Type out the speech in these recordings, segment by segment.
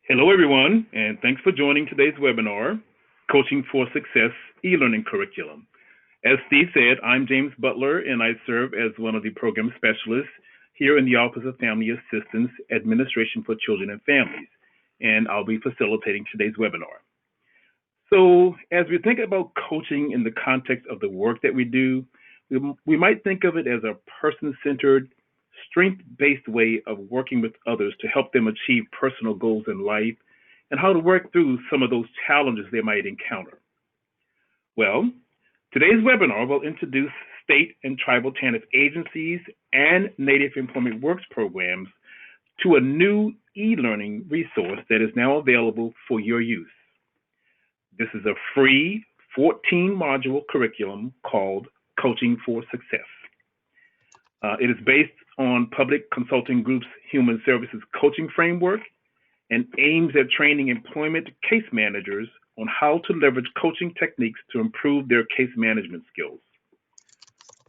Hello, everyone, and thanks for joining today's webinar, Coaching for Success e-Learning Curriculum. As Steve said, I'm James Butler, and I serve as one of the program specialists here in the Office of Family Assistance Administration for Children and Families, and I'll be facilitating today's webinar. So, as we think about coaching in the context of the work that we do, we might think of it as a person-centered, strength-based way of working with others to help them achieve personal goals in life and how to work through some of those challenges they might encounter. Well, today's webinar will introduce state and tribal TANF agencies and Native Employment Works programs to a new e-learning resource that is now available for your use. This is a free 14-module curriculum called Coaching for Success. It is based on Public Consulting Group's Human Services Coaching Framework and aims at training employment case managers on how to leverage coaching techniques to improve their case management skills.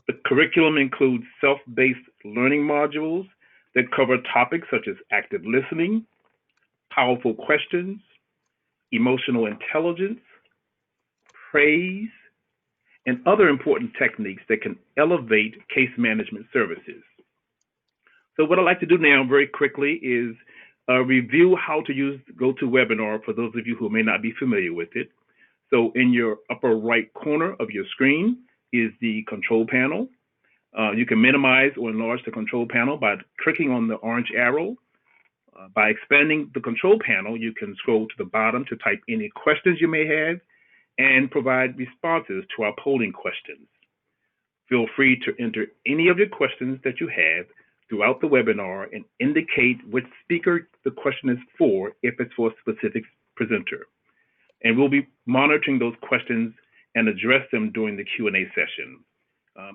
The curriculum includes self-based learning modules that cover topics such as active listening, powerful questions, emotional intelligence, praise, and other important techniques that can elevate case management services. So what I'd like to do now very quickly is review how to use GoToWebinar for those of you who may not be familiar with it. So in your upper right corner of your screen is the control panel. You can minimize or enlarge the control panel by clicking on the orange arrow. By expanding the control panel, you can scroll to the bottom to type any questions you may have and provide responses to our polling questions. Feel free to enter any of your questions that you have throughout the webinar and indicate which speaker the question is for if it's for a specific presenter. And we'll be monitoring those questions and address them during the Q&A session.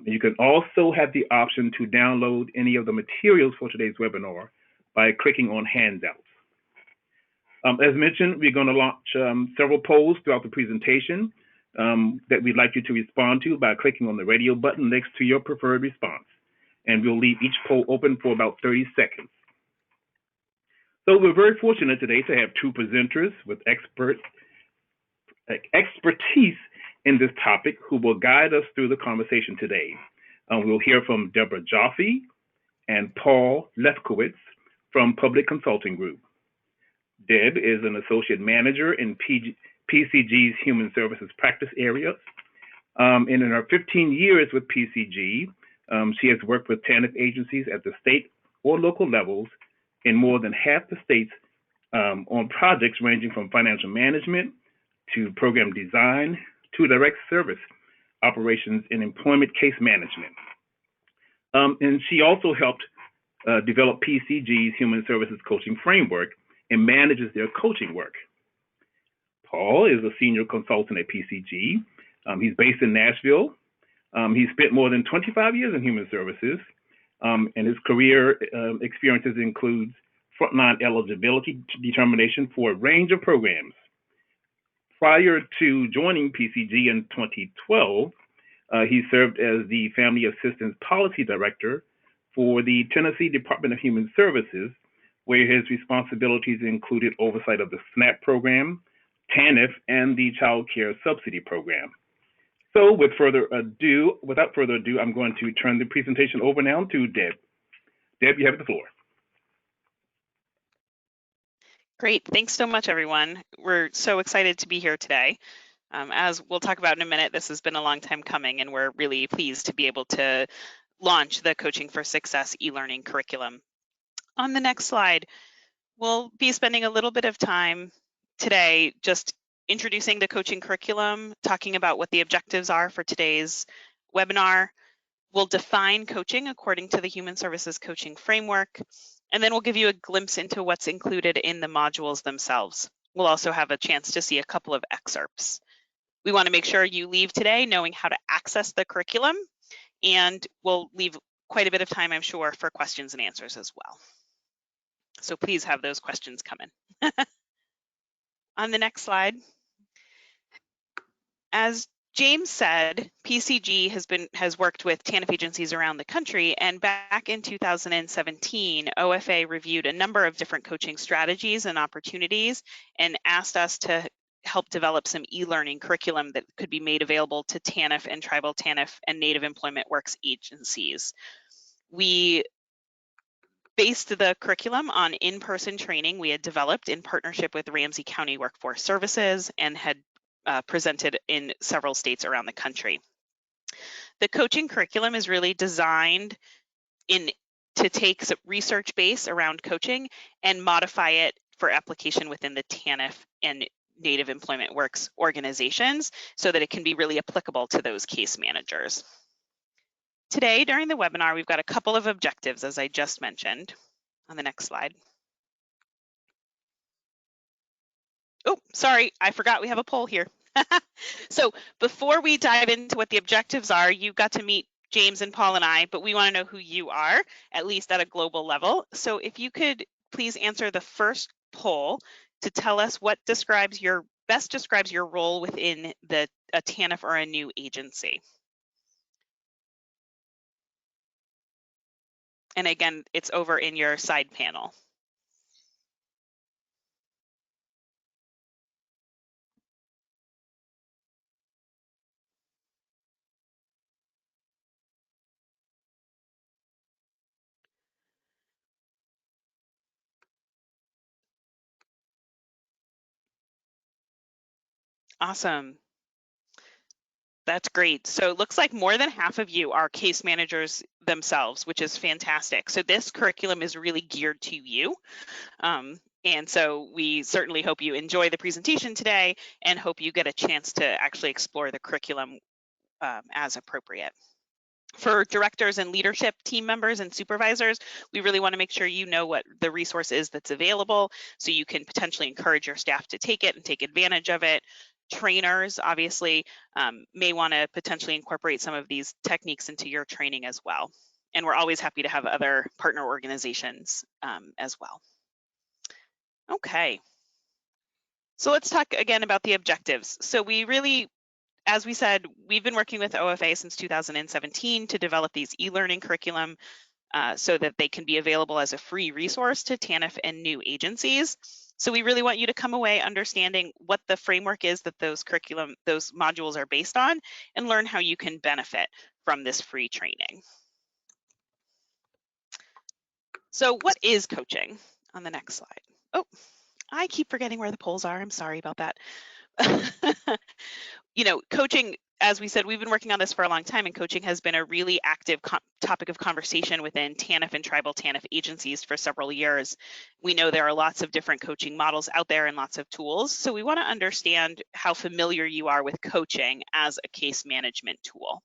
You can also have the option to download any of the materials for today's webinar by clicking on Handouts. As mentioned, we're going to launch several polls throughout the presentation that we'd like you to respond to by clicking on the radio button next to your preferred response. And we'll leave each poll open for about 30 seconds. So we're very fortunate today to have two presenters with expertise in this topic who will guide us through the conversation today. We'll hear from Deborah Joffe and Paul Lefkowitz from Public Consulting Group. Deb is an associate manager in PCG's Human Services practice area. And in her 15 years with PCG, she has worked with TANF agencies at the state or local levels in more than half the states on projects ranging from financial management to program design to direct service operations in employment case management. And she also helped develop PCG's Human Services Coaching Framework and manages their coaching work. Paul is a senior consultant at PCG. He's based in Nashville. He's spent more than 25 years in human services, and his career experiences includes frontline eligibility determination for a range of programs. Prior to joining PCG in 2012, he served as the Family Assistance Policy Director for the Tennessee Department of Human Services, where his responsibilities included oversight of the SNAP program, TANF, and the Child Care Subsidy Program. So without further ado, I'm going to turn the presentation over now to Deb. Deb, you have the floor. Great, thanks so much, everyone. We're so excited to be here today. As we'll talk about in a minute, this has been a long time coming, and we're really pleased to be able to launch the Coaching for Success e-learning curriculum. On the next slide, we'll be spending a little bit of time today just introducing the coaching curriculum, talking about what the objectives are for today's webinar. We'll define coaching according to the Human Services Coaching Framework, and then we'll give you a glimpse into what's included in the modules themselves. We'll also have a chance to see a couple of excerpts. We want to make sure you leave today knowing how to access the curriculum, and we'll leave quite a bit of time, I'm sure, for questions and answers as well. So please have those questions come in. On the next slide, as James said PCG has worked with TANF agencies around the country, and back in 2017, OFA reviewed a number of different coaching strategies and opportunities and asked us to help develop some e-learning curriculum that could be made available to TANF and Tribal TANF and Native Employment Works agencies. We based the curriculum on in-person training we had developed in partnership with Ramsey County Workforce Services and had presented in several states around the country. The coaching curriculum is really designed to take some research base around coaching and modify it for application within the TANF and Native Employment Works organizations so that it can be really applicable to those case managers. Today, during the webinar, we've got a couple of objectives, as I just mentioned. On the next slide. Oh, sorry, I forgot we have a poll here. So before we dive into what the objectives are, you got to meet James and Paul and I, but we want to know who you are, at least at a global level. So if you could please answer the first poll to tell us what best describes your role within a TANF or a new agency. And again, it's over in your side panel. Awesome. That's great. So it looks like more than half of you are case managers themselves, which is fantastic. So this curriculum is really geared to you. And so we certainly hope you enjoy the presentation today and hope you get a chance to actually explore the curriculum as appropriate. For directors and leadership team members and supervisors, we really want to make sure you know what the resource is that's available so you can potentially encourage your staff to take it and take advantage of it. Trainers obviously may want to potentially incorporate some of these techniques into your training as well. And we're always happy to have other partner organizations as well. Okay. So let's talk again about the objectives. So we really, as we said, we've been working with OFA since 2017 to develop these e-learning curriculum so that they can be available as a free resource to TANF and new agencies. So we really want you to come away understanding what the framework is that those modules are based on and learn how you can benefit from this free training. So what is coaching? On the next slide. Oh, I keep forgetting where the polls are. I'm sorry about that. You know, coaching, as we said, we've been working on this for a long time, and coaching has been a really active topic of conversation within TANF and Tribal TANF agencies for several years. We know there are lots of different coaching models out there and lots of tools, so we want to understand how familiar you are with coaching as a case management tool.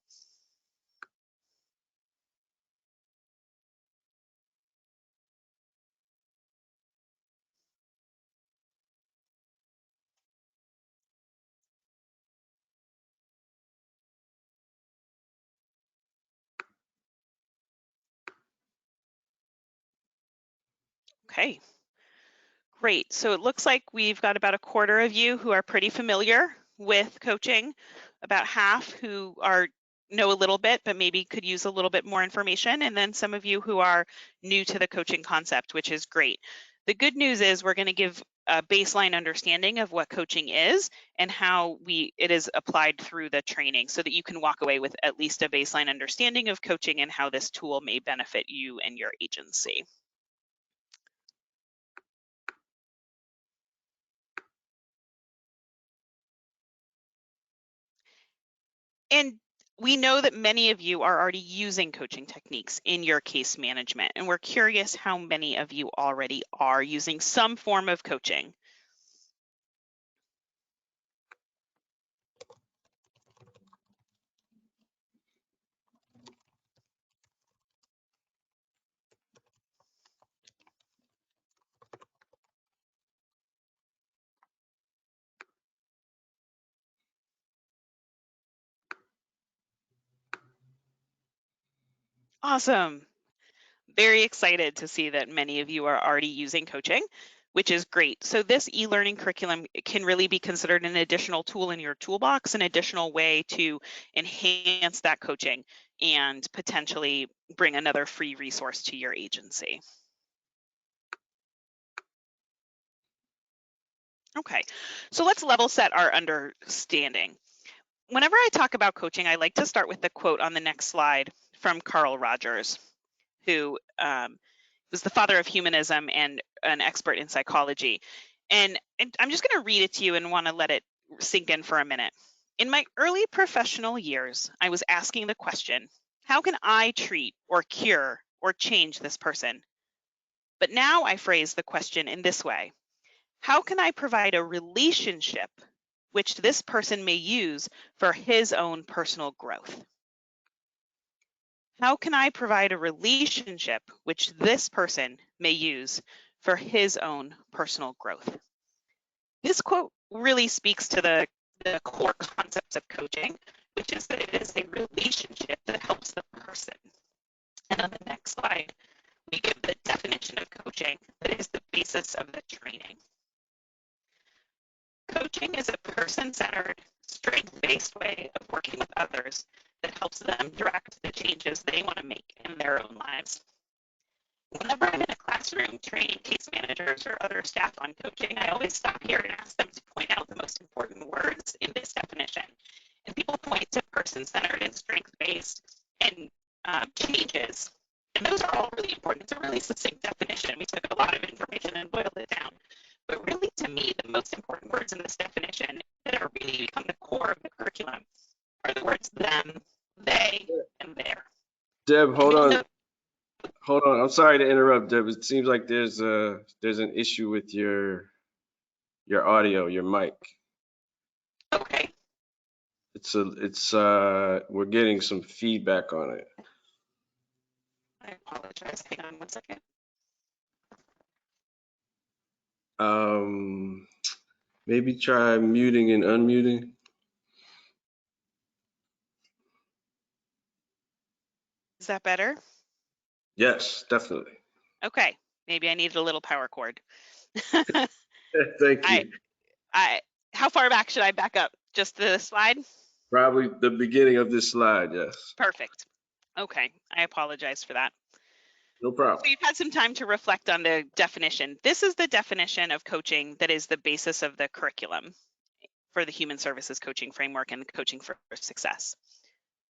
Okay, great. So it looks like we've got about a quarter of you who are pretty familiar with coaching, about half who know a little bit, but maybe could use a little bit more information, and then some of you who are new to the coaching concept, which is great. The good news is we're going to give a baseline understanding of what coaching is and how it is applied through the training so that you can walk away with at least a baseline understanding of coaching and how this tool may benefit you and your agency. And we know that many of you are already using coaching techniques in your case management, and we're curious how many of you already are using some form of coaching. Awesome. Very excited to see that many of you are already using coaching. which is great. So this e-learning curriculum can really be considered an additional tool in your toolbox, an additional way to enhance that coaching and potentially bring another free resource to your agency. Okay, so let's level set our understanding. Whenever I talk about coaching, I like to start with the quote on the next slide from Carl Rogers, who was the father of humanism and an expert in psychology. And I'm just going to read it to you and want to let it sink in for a minute. In my early professional years, I was asking the question, how can I treat or cure or change this person? But now I phrase the question in this way. How can I provide a relationship which this person may use for his own personal growth? How can I provide a relationship which this person may use for his own personal growth? This quote really speaks to the core concepts of coaching, which is that it is a relationship that helps the person. And on the next slide, we give the definition of coaching that is the basis of the training. Coaching is a person-centered, strength-based way of working with others that helps them direct the changes they want to make in their own lives. Whenever I'm in a classroom training case managers or other staff on coaching, I always stop here and ask them to point out the most important words in this definition. And people point to person-centered and strength-based and changes. And those are all really important. It's a really succinct definition. We took a lot of information and boiled it down. But really, to me, the most important words in this definition that are really become the core of the curriculum are the words them, they, and their. Deb, hold on. Hold on. I'm sorry to interrupt, Deb. It seems like there's an issue with your audio, your mic. Okay. We're getting some feedback on it. I apologize. Hang on 1 second. Maybe try muting and unmuting. Is that better? Yes, definitely. Okay. Maybe I needed a little power cord. Thank you. How far back should I back up? Just the slide? Probably the beginning of this slide, yes. Perfect. Okay. I apologize for that. No problem. So you've had some time to reflect on the definition. This is the definition of coaching that is the basis of the curriculum for the Human Services Coaching Framework and Coaching for Success.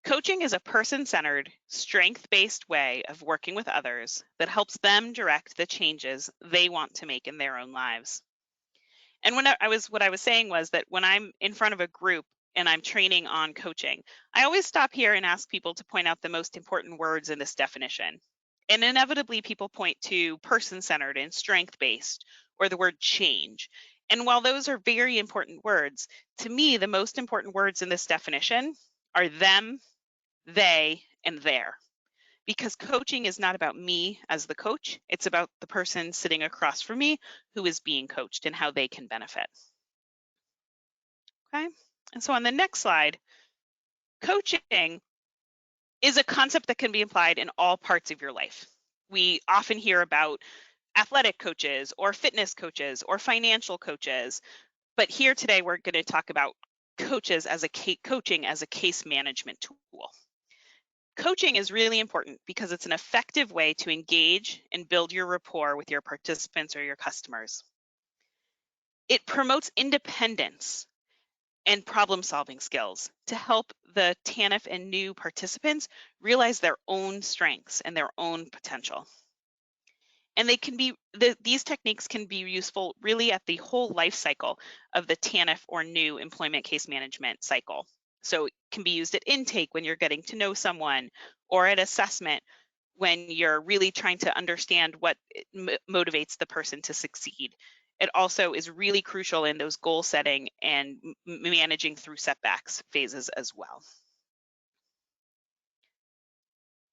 Coaching is a person-centered, strength-based way of working with others that helps them direct the changes they want to make in their own lives. And what I was saying was that when I'm in front of a group and I'm training on coaching, I always stop here and ask people to point out the most important words in this definition. And inevitably, people point to person-centered and strength-based or the word change. And while those are very important words, to me, the most important words in this definition are them, they, and their. Because coaching is not about me as the coach, it's about the person sitting across from me who is being coached and how they can benefit. Okay, and so on the next slide, coaching is a concept that can be applied in all parts of your life. We often hear about athletic coaches or fitness coaches or financial coaches, but here today we're going to talk about coaching as a case management tool. Coaching is really important because it's an effective way to engage and build your rapport with your participants or your customers. It promotes independence and problem-solving skills to help the TANF and new participants realize their own strengths and their own potential. And these techniques can be useful really at the whole life cycle of the TANF or new employment case management cycle. So it can be used at intake when you're getting to know someone, or at assessment when you're really trying to understand what motivates the person to succeed. It also is really crucial in those goal setting and managing through setbacks phases as well.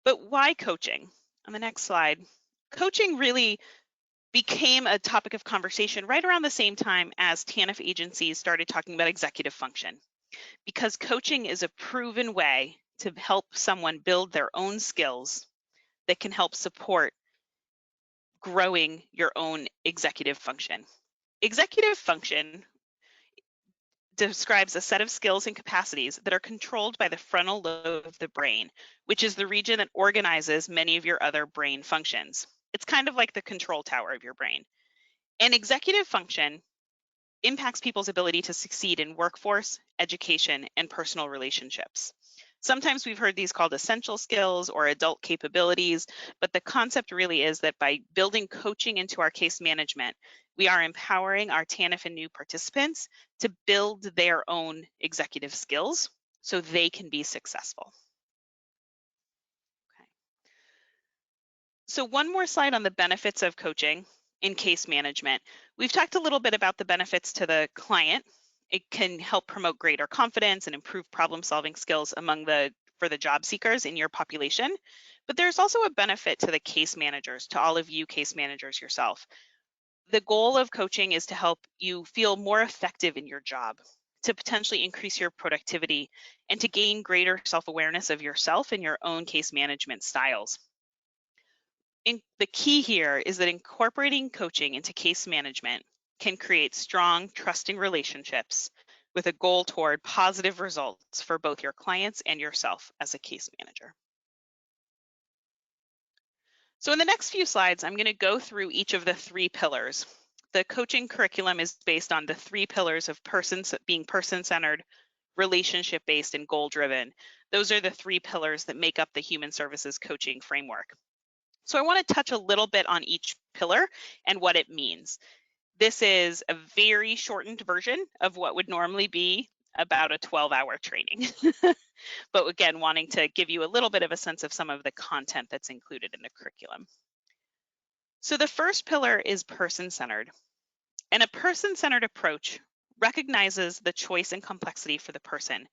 But why coaching? On the next slide, coaching really became a topic of conversation right around the same time as TANF agencies started talking about executive function, because coaching is a proven way to help someone build their own skills that can help support growing your own executive function. Executive function describes a set of skills and capacities that are controlled by the frontal lobe of the brain, which is the region that organizes many of your other brain functions. It's kind of like the control tower of your brain. And executive function impacts people's ability to succeed in workforce, education, and personal relationships. Sometimes we've heard these called essential skills or adult capabilities, but the concept really is that by building coaching into our case management, we are empowering our TANF and new participants to build their own executive skills so they can be successful. Okay. So one more slide on the benefits of coaching in case management. We've talked a little bit about the benefits to the client. It can help promote greater confidence and improve problem-solving skills for the job seekers in your population. But there's also a benefit to the case managers, to all of you case managers yourself. The goal of coaching is to help you feel more effective in your job, to potentially increase your productivity, and to gain greater self-awareness of yourself and your own case management styles. The key here is that incorporating coaching into case management can create strong, trusting relationships with a goal toward positive results for both your clients and yourself as a case manager. So in the next few slides, I'm going to go through each of the 3 pillars. The coaching curriculum is based on the 3 pillars of being person-centered, relationship-based, and goal-driven. Those are the 3 pillars that make up the human services coaching framework. So I want to touch a little bit on each pillar and what it means. This is a very shortened version of what would normally be about a 12-hour training. But again, wanting to give you a little bit of a sense of some of the content that's included in the curriculum. So the first pillar is person-centered. And a person-centered approach recognizes the choice and complexity for the person.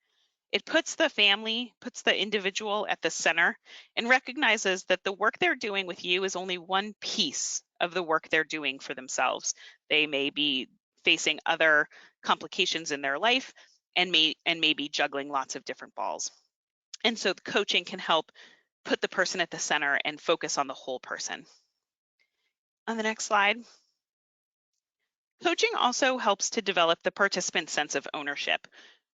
It puts the family, puts the individual at the center, and recognizes that the work they're doing with you is only one piece of the work they're doing for themselves. They may be facing other complications in their life and may be juggling lots of different balls. And so the coaching can help put the person at the center and focus on the whole person. On the next slide. Coaching also helps to develop the participant's sense of ownership.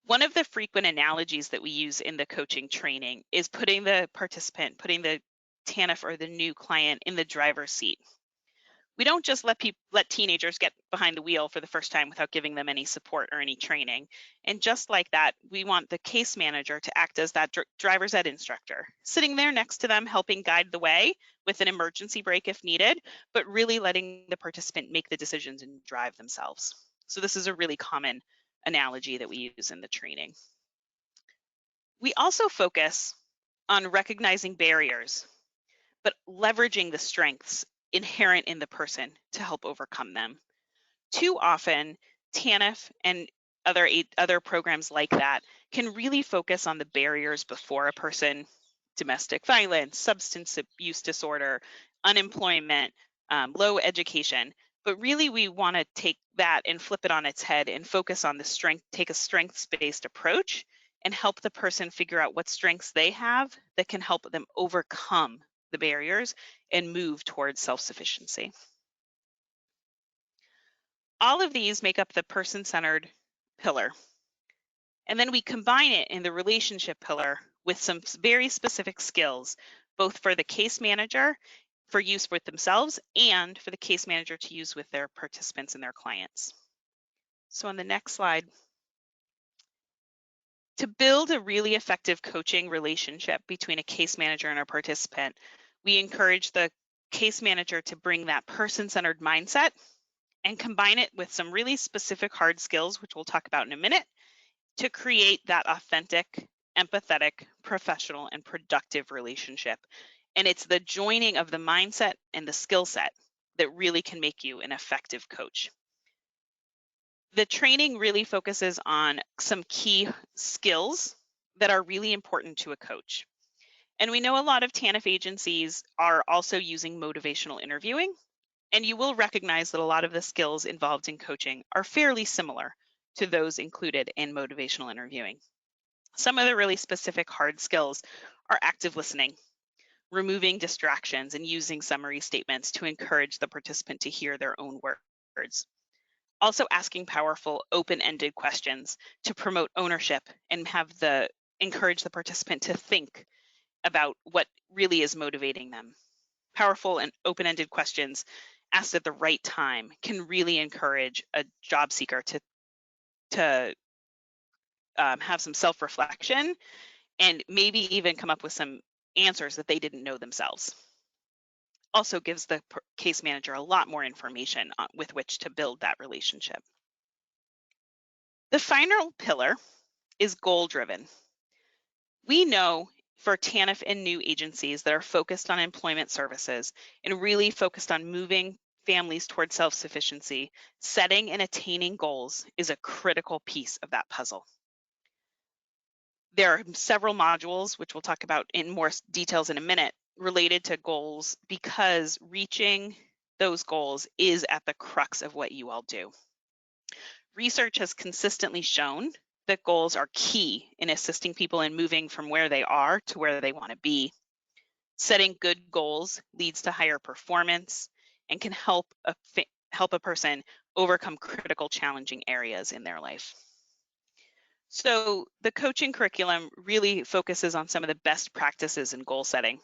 One of the frequent analogies that we use in the coaching training is putting the participant, putting the TANF or the new client in the driver's seat. We don't just let teenagers get behind the wheel for the first time without giving them any support or any training. And just like that, we want the case manager to act as that driver's ed instructor, sitting there next to them, helping guide the way with an emergency brake if needed, but really letting the participant make the decisions and drive themselves. So this is a really common analogy that we use in the training. We also focus on recognizing barriers, but leveraging the strengths inherent in the person to help overcome them. Too often, TANF and other programs like that can really focus on the barriers before a person: domestic violence, substance use disorder, unemployment, low education. But really, we want to take that and flip it on its head and focus on take a strengths-based approach and help the person figure out what strengths they have that can help them overcome the barriers and move towards self-sufficiency. All of these make up the person-centered pillar. And then we combine it in the relationship pillar with some very specific skills, both for the case manager for use with themselves and for the case manager to use with their participants and their clients. So on the next slide, to build a really effective coaching relationship between a case manager and a participant, we encourage the case manager to bring that person-centered mindset and combine it with some really specific hard skills, which we'll talk about in a minute, to create that authentic, empathetic, professional, and productive relationship. And it's the joining of the mindset and the skill set that really can make you an effective coach. The training really focuses on some key skills that are really important to a coach. And we know a lot of TANF agencies are also using motivational interviewing, and you will recognize that a lot of the skills involved in coaching are fairly similar to those included in motivational interviewing. Some of the really specific hard skills are active listening, removing distractions and using summary statements to encourage the participant to hear their own words. Also asking powerful, open-ended questions to promote ownership and encourage the participant to think about what really is motivating them. Powerful and open-ended questions asked at the right time can really encourage a job seeker to have some self-reflection and maybe even come up with some answers that they didn't know themselves. Also gives the case manager a lot more information with which to build that relationship. The final pillar is goal-driven. We know for TANF and new agencies that are focused on employment services and really focused on moving families towards self-sufficiency, setting and attaining goals is a critical piece of that puzzle. There are several modules, which we'll talk about in more details in a minute, related to goals because reaching those goals is at the crux of what you all do. Research has consistently shown that goals are key in assisting people in moving from where they are to where they want to be. Setting good goals leads to higher performance and can help a person overcome critical challenging areas in their life. So the coaching curriculum really focuses on some of the best practices in goal setting.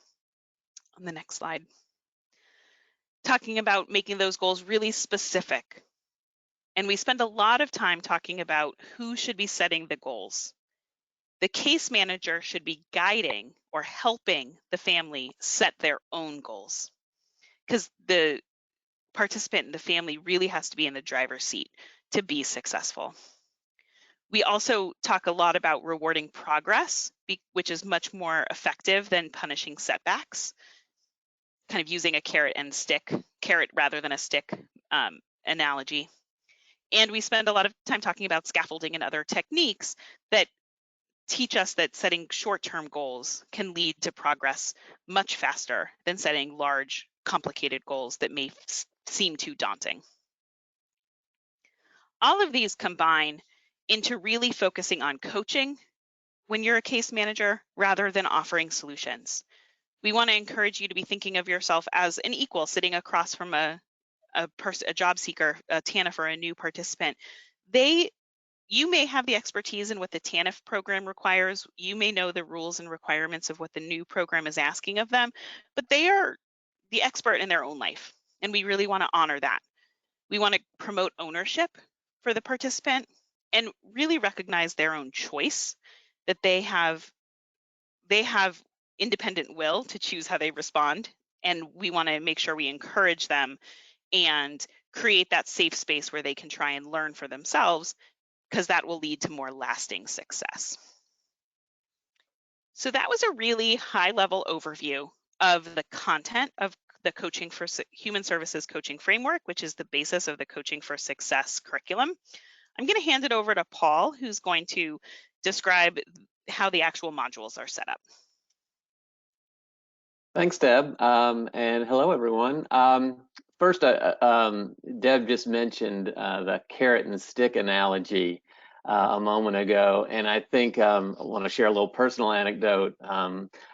On the next slide. Talking about making those goals really specific. And we spend a lot of time talking about who should be setting the goals. The case manager should be guiding or helping the family set their own goals because the participant and the family really has to be in the driver's seat to be successful. We also talk a lot about rewarding progress, which is much more effective than punishing setbacks, kind of using a carrot rather than a stick analogy. And we spend a lot of time talking about scaffolding and other techniques that teach us that setting short-term goals can lead to progress much faster than setting large, complicated goals that may seem too daunting. All of these combine into really focusing on coaching when you're a case manager rather than offering solutions. We want to encourage you to be thinking of yourself as an equal sitting across from a job seeker, a TANF, or a new participant. You may have the expertise in what the TANF program requires. You may know the rules and requirements of what the new program is asking of them, but they are the expert in their own life, and we really want to honor that. We want to promote ownership for the participant and really recognize their own choice, that they have independent will to choose how they respond, and we want to make sure we encourage them and create that safe space where they can try and learn for themselves, because that will lead to more lasting success. So that was a really high-level overview of the content of the Coaching for Human Services Coaching Framework, which is the basis of the Coaching for Success curriculum. I'm going to hand it over to Paul, who's going to describe how the actual modules are set up. Thanks, Deb, and hello, everyone. First, Deb just mentioned the carrot and stick analogy a moment ago, and I think I want to share a little personal anecdote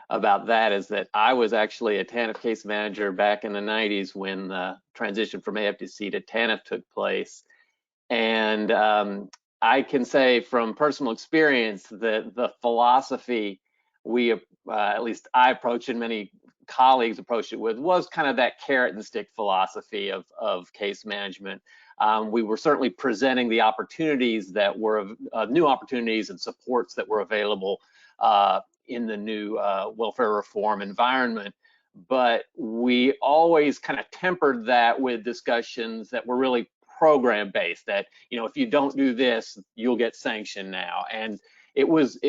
about that. Is that I was actually a TANF case manager back in the 90s when the transition from AFDC to TANF took place, and I can say from personal experience that the philosophy we, at least I approached and many colleagues approached it with, was kind of that carrot and stick philosophy of case management. We were certainly presenting the opportunities that were new opportunities and supports that were available in the new welfare reform environment, but we always kind of tempered that with discussions that were really program based, that, you know, if you don't do this, you'll get sanctioned now. And it was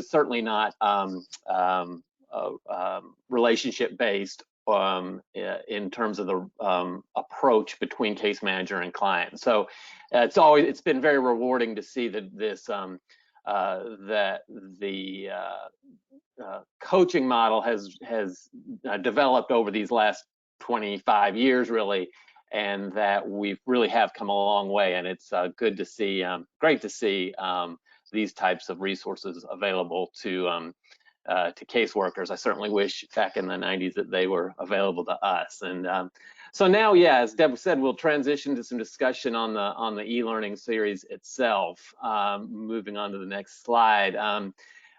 certainly not relationship based in terms of the approach between case manager and client. So it's been very rewarding to see that the coaching model has developed over these last 25 years really, and that we really have come a long way. And it's good to see, great to see these types of resources available to to caseworkers. I certainly wish back in the 90s that they were available to us. And so now, yeah, as Deborah said, we'll transition to some discussion on the e-learning series itself. Moving on to the next slide,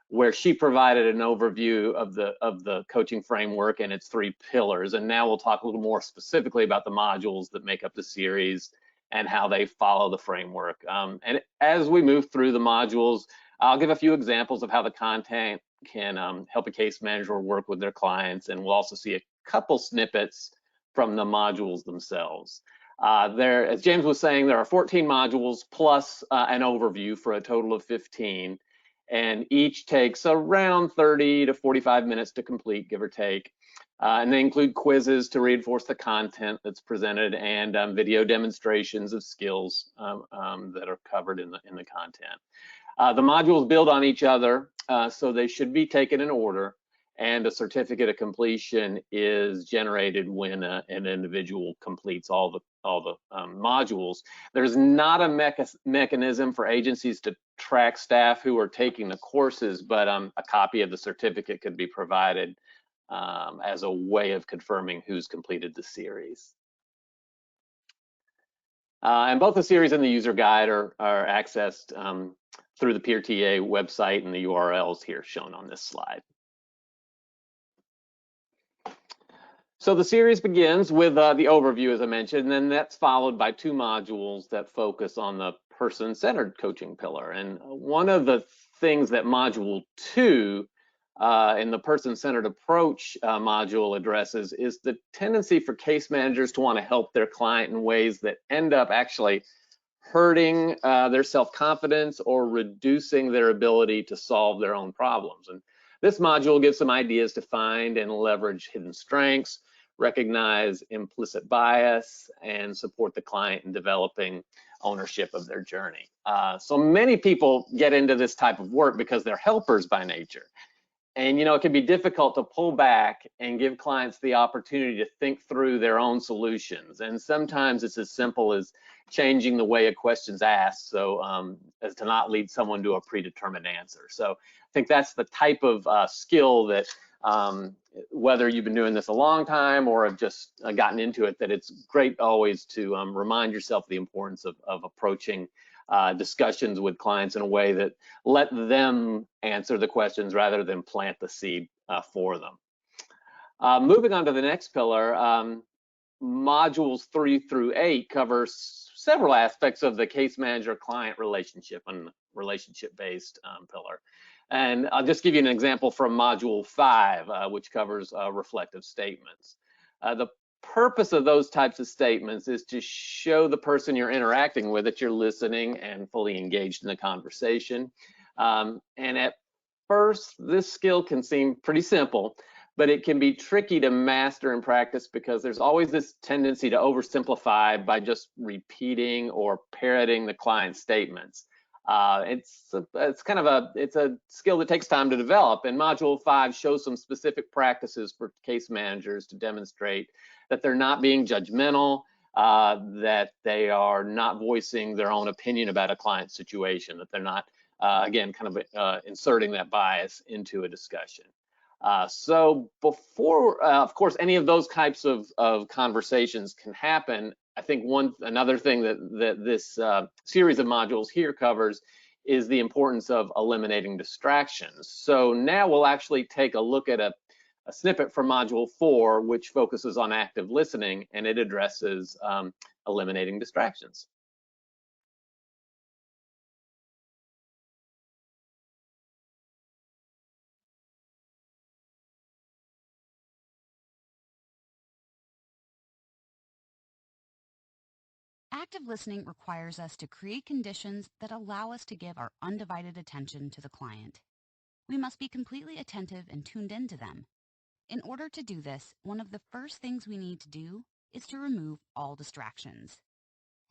where she provided an overview of the coaching framework and its 3 pillars. And now we'll talk a little more specifically about the modules that make up the series and how they follow the framework. And as we move through the modules, I'll give a few examples of how the content can help a case manager work with their clients, and we'll also see a couple snippets from the modules themselves. As James was saying, there are 14 modules plus an overview for a total of 15, and each takes around 30 to 45 minutes to complete, give or take. And they include quizzes to reinforce the content that's presented, and video demonstrations of skills that are covered in the content. The modules build on each other, so they should be taken in order, and a certificate of completion is generated when an individual completes all the modules. There's not a mechanism for agencies to track staff who are taking the courses, but a copy of the certificate could be provided as a way of confirming who's completed the series. And both the series and the user guide are accessed through the PeerTA website and the URLs here shown on this slide. So the series begins with the overview, as I mentioned, and then that's followed by 2 modules that focus on the person-centered coaching pillar. And one of the things that module 2 in the person-centered approach module addresses is the tendency for case managers to want to help their client in ways that end up actually hurting their self-confidence or reducing their ability to solve their own problems. And this module gives some ideas to find and leverage hidden strengths, recognize implicit bias, and support the client in developing ownership of their journey. So many people get into this type of work because they're helpers by nature. And it can be difficult to pull back and give clients the opportunity to think through their own solutions. And sometimes it's as simple as changing the way a question's asked, so as to not lead someone to a predetermined answer. So I think that's the type of skill that whether you've been doing this a long time or have just gotten into it, that it's great always to remind yourself the importance of approaching discussions with clients in a way that let them answer the questions rather than plant the seed for them. Moving on to the next pillar, modules 3 through 8 cover several aspects of the case manager-client relationship and relationship-based pillar. And I'll just give you an example from module 5, which covers reflective statements. The purpose of those types of statements is to show the person you're interacting with that you're listening and fully engaged in the conversation. And at first, this skill can seem pretty simple, but it can be tricky to master in practice because there's always this tendency to oversimplify by just repeating or parroting the client's statements. It's a skill that takes time to develop, and module 5 shows some specific practices for case managers to demonstrate that they're not being judgmental, that they are not voicing their own opinion about a client situation, that they're not, again, inserting that bias into a discussion. So before, of course, any of those types of conversations can happen, I think another thing that this series of modules here covers is the importance of eliminating distractions. So now we'll actually take a look at a snippet from module 4, which focuses on active listening, and it addresses eliminating distractions. Active listening requires us to create conditions that allow us to give our undivided attention to the client. We must be completely attentive and tuned into them. In order to do this, one of the first things we need to do is to remove all distractions.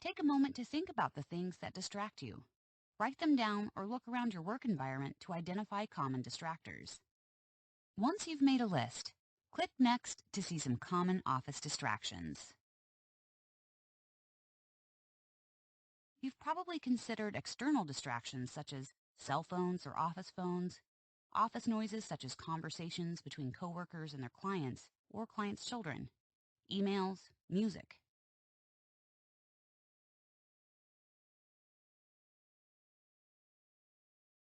Take a moment to think about the things that distract you. Write them down or look around your work environment to identify common distractors. Once you've made a list, click Next to see some common office distractions. You've probably considered external distractions such as cell phones or office phones. office noises such as conversations between coworkers and their clients or clients' children, emails, music.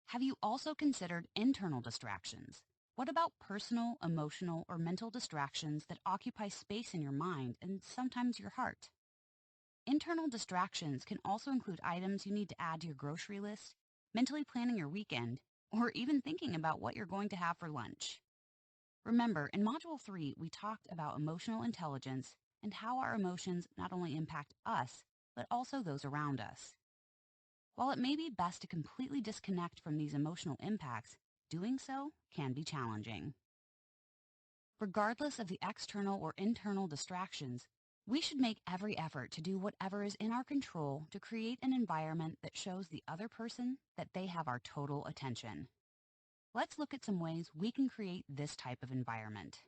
Have you also considered internal distractions? What about personal, emotional, or mental distractions that occupy space in your mind and sometimes your heart? Internal distractions can also include items you need to add to your grocery list, mentally planning your weekend, or even thinking about what you're going to have for lunch. Remember, in Module 3, we talked about emotional intelligence and how our emotions not only impact us, but also those around us. While it may be best to completely disconnect from these emotional impacts, doing so can be challenging. Regardless of the external or internal distractions, we should make every effort to do whatever is in our control to create an environment that shows the other person that they have our total attention. Let's look at some ways we can create this type of environment.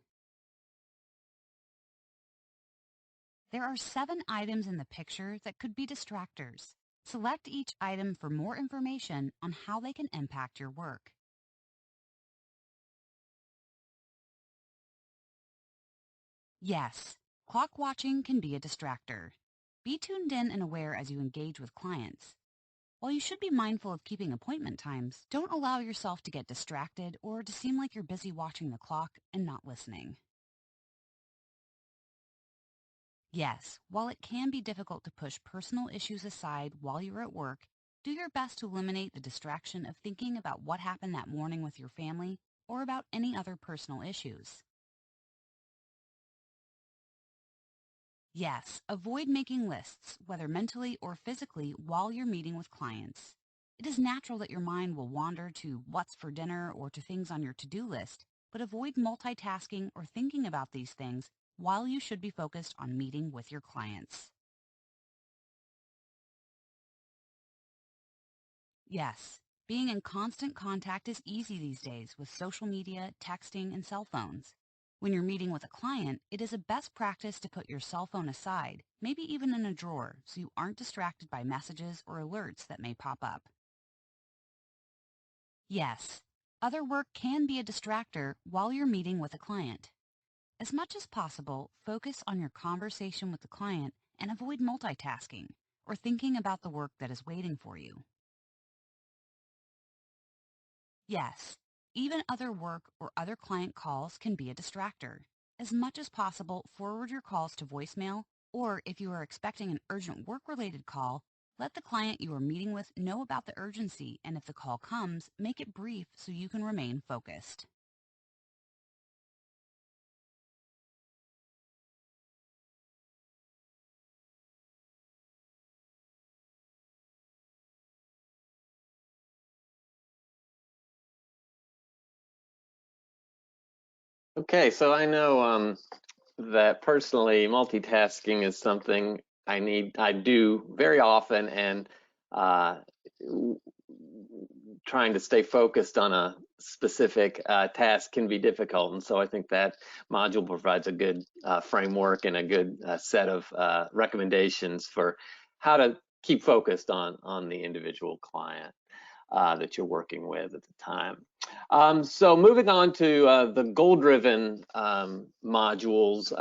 There are 7 items in the picture that could be distractors. Select each item for more information on how they can impact your work. Yes, clock watching can be a distractor. Be tuned in and aware as you engage with clients. While you should be mindful of keeping appointment times, don't allow yourself to get distracted or to seem like you're busy watching the clock and not listening. Yes, while it can be difficult to push personal issues aside while you're at work, do your best to eliminate the distraction of thinking about what happened that morning with your family or about any other personal issues. Yes, avoid making lists, whether mentally or physically, while you're meeting with clients. It is natural that your mind will wander to what's for dinner or to things on your to-do list, but avoid multitasking or thinking about these things while you should be focused on meeting with your clients. Yes, being in constant contact is easy these days with social media, texting, and cell phones. When you're meeting with a client, it is a best practice to put your cell phone aside, maybe even in a drawer, so you aren't distracted by messages or alerts that may pop up. Yes, other work can be a distractor while you're meeting with a client. As much as possible, focus on your conversation with the client and avoid multitasking or thinking about the work that is waiting for you. Yes, even other work or other client calls can be a distractor. As much as possible, forward your calls to voicemail, or if you are expecting an urgent work-related call, let the client you are meeting with know about the urgency, and if the call comes, make it brief so you can remain focused. Okay, so I know that personally multitasking is something I do very often, and trying to stay focused on a specific task can be difficult. And so I think that module provides a good framework and a good set of recommendations for how to keep focused on the individual client that you're working with at the time. So moving on to the goal-driven modules.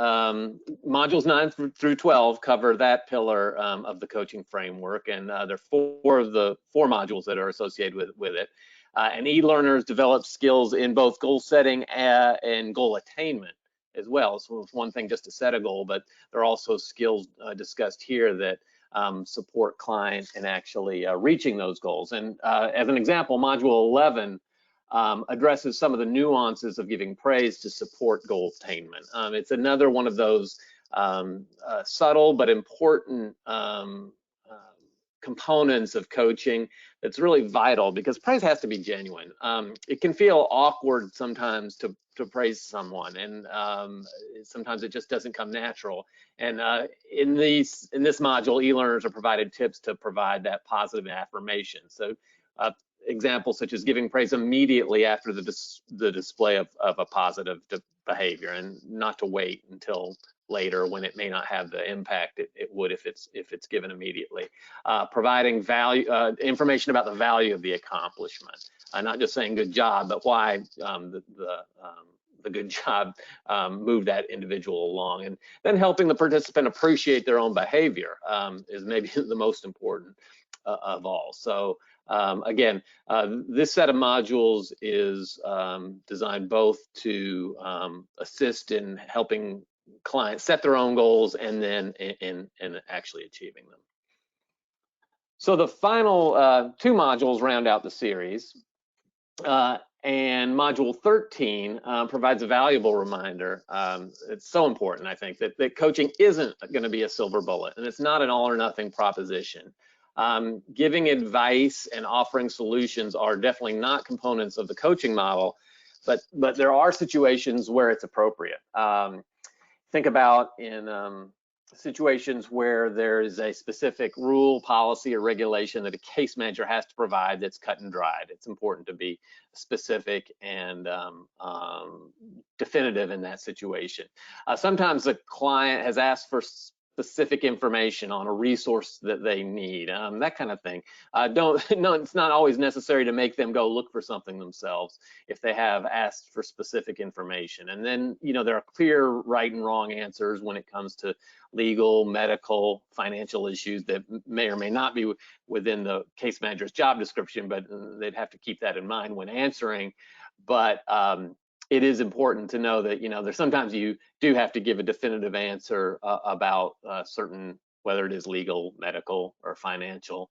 Modules 9 through 12 cover that pillar of the coaching framework, and there are 4 of the 4 modules that are associated with it. And e-learners develop skills in both goal setting and goal attainment as well. So it's one thing just to set a goal, but there are also skills discussed here that support clients in actually reaching those goals. And as an example, Module 11 addresses some of the nuances of giving praise to support goal attainment. It's another one of those subtle but important components of coaching that's really vital, because praise has to be genuine. It can feel awkward sometimes to praise someone, and sometimes it just doesn't come natural. And in this module, e-learners are provided tips to provide that positive affirmation. So examples such as giving praise immediately after the display of a positive behavior, and not to wait until later when it may not have the impact it would if it's given immediately. Providing value information about the value of the accomplishment. not just saying good job, but why the good job moved that individual along. And then helping the participant appreciate their own behavior is maybe the most important of all. So again, this set of modules is designed both to assist in helping clients set their own goals and then in actually achieving them. So the final 2 modules round out the series. And module 13 provides a valuable reminder. It's so important, I think, that coaching isn't going to be a silver bullet, and it's not an all or nothing proposition. Giving advice and offering solutions are definitely not components of the coaching model, but there are situations where it's appropriate. Think about in situations where there is a specific rule, policy, or regulation that a case manager has to provide that's cut and dried. It's important to be specific and definitive in that situation. Sometimes the client has asked for specific information on a resource that they need, that kind of thing. No, it's not always necessary to make them go look for something themselves if they have asked for specific information. And then, there are clear right and wrong answers when it comes to legal, medical, financial issues that may or may not be within the case manager's job description, but they'd have to keep that in mind when answering. But it is important to know that, there's sometimes you do have to give a definitive answer about certain, whether it is legal, medical, or financial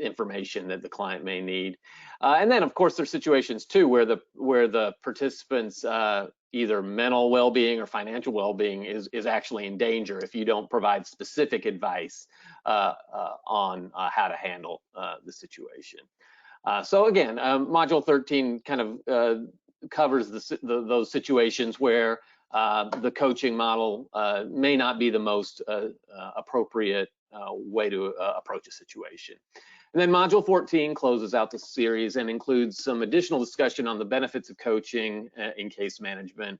information that the client may need. And then, of course, there's situations too where the participants either mental well-being or financial well-being is actually in danger if you don't provide specific advice on how to handle the situation. So again, module 13 kind of covers those situations where the coaching model may not be the most appropriate way to approach a situation. And then module 14 closes out the series and includes some additional discussion on the benefits of coaching in case management,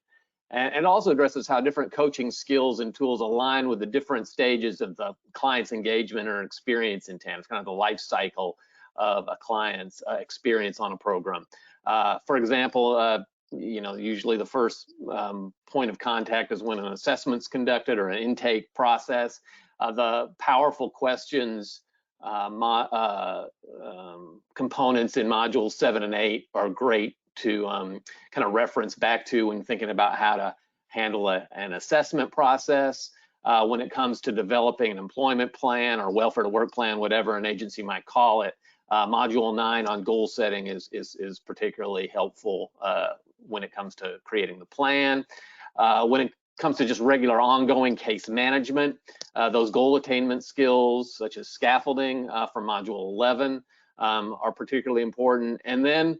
and also addresses how different coaching skills and tools align with the different stages of the client's engagement or experience in TANF, kind of the life cycle of a client's experience on a program. For example, usually the first point of contact is when an assessment's conducted or an intake process. The powerful questions components in modules 7 and 8 are great to kind of reference back to when thinking about how to handle an assessment process. When it comes to developing an employment plan or welfare to work plan, whatever an agency might call it, module 9 on goal setting is particularly helpful when it comes to creating the plan. When it comes to just regular ongoing case management, those goal attainment skills such as scaffolding from module 11 are particularly important. And then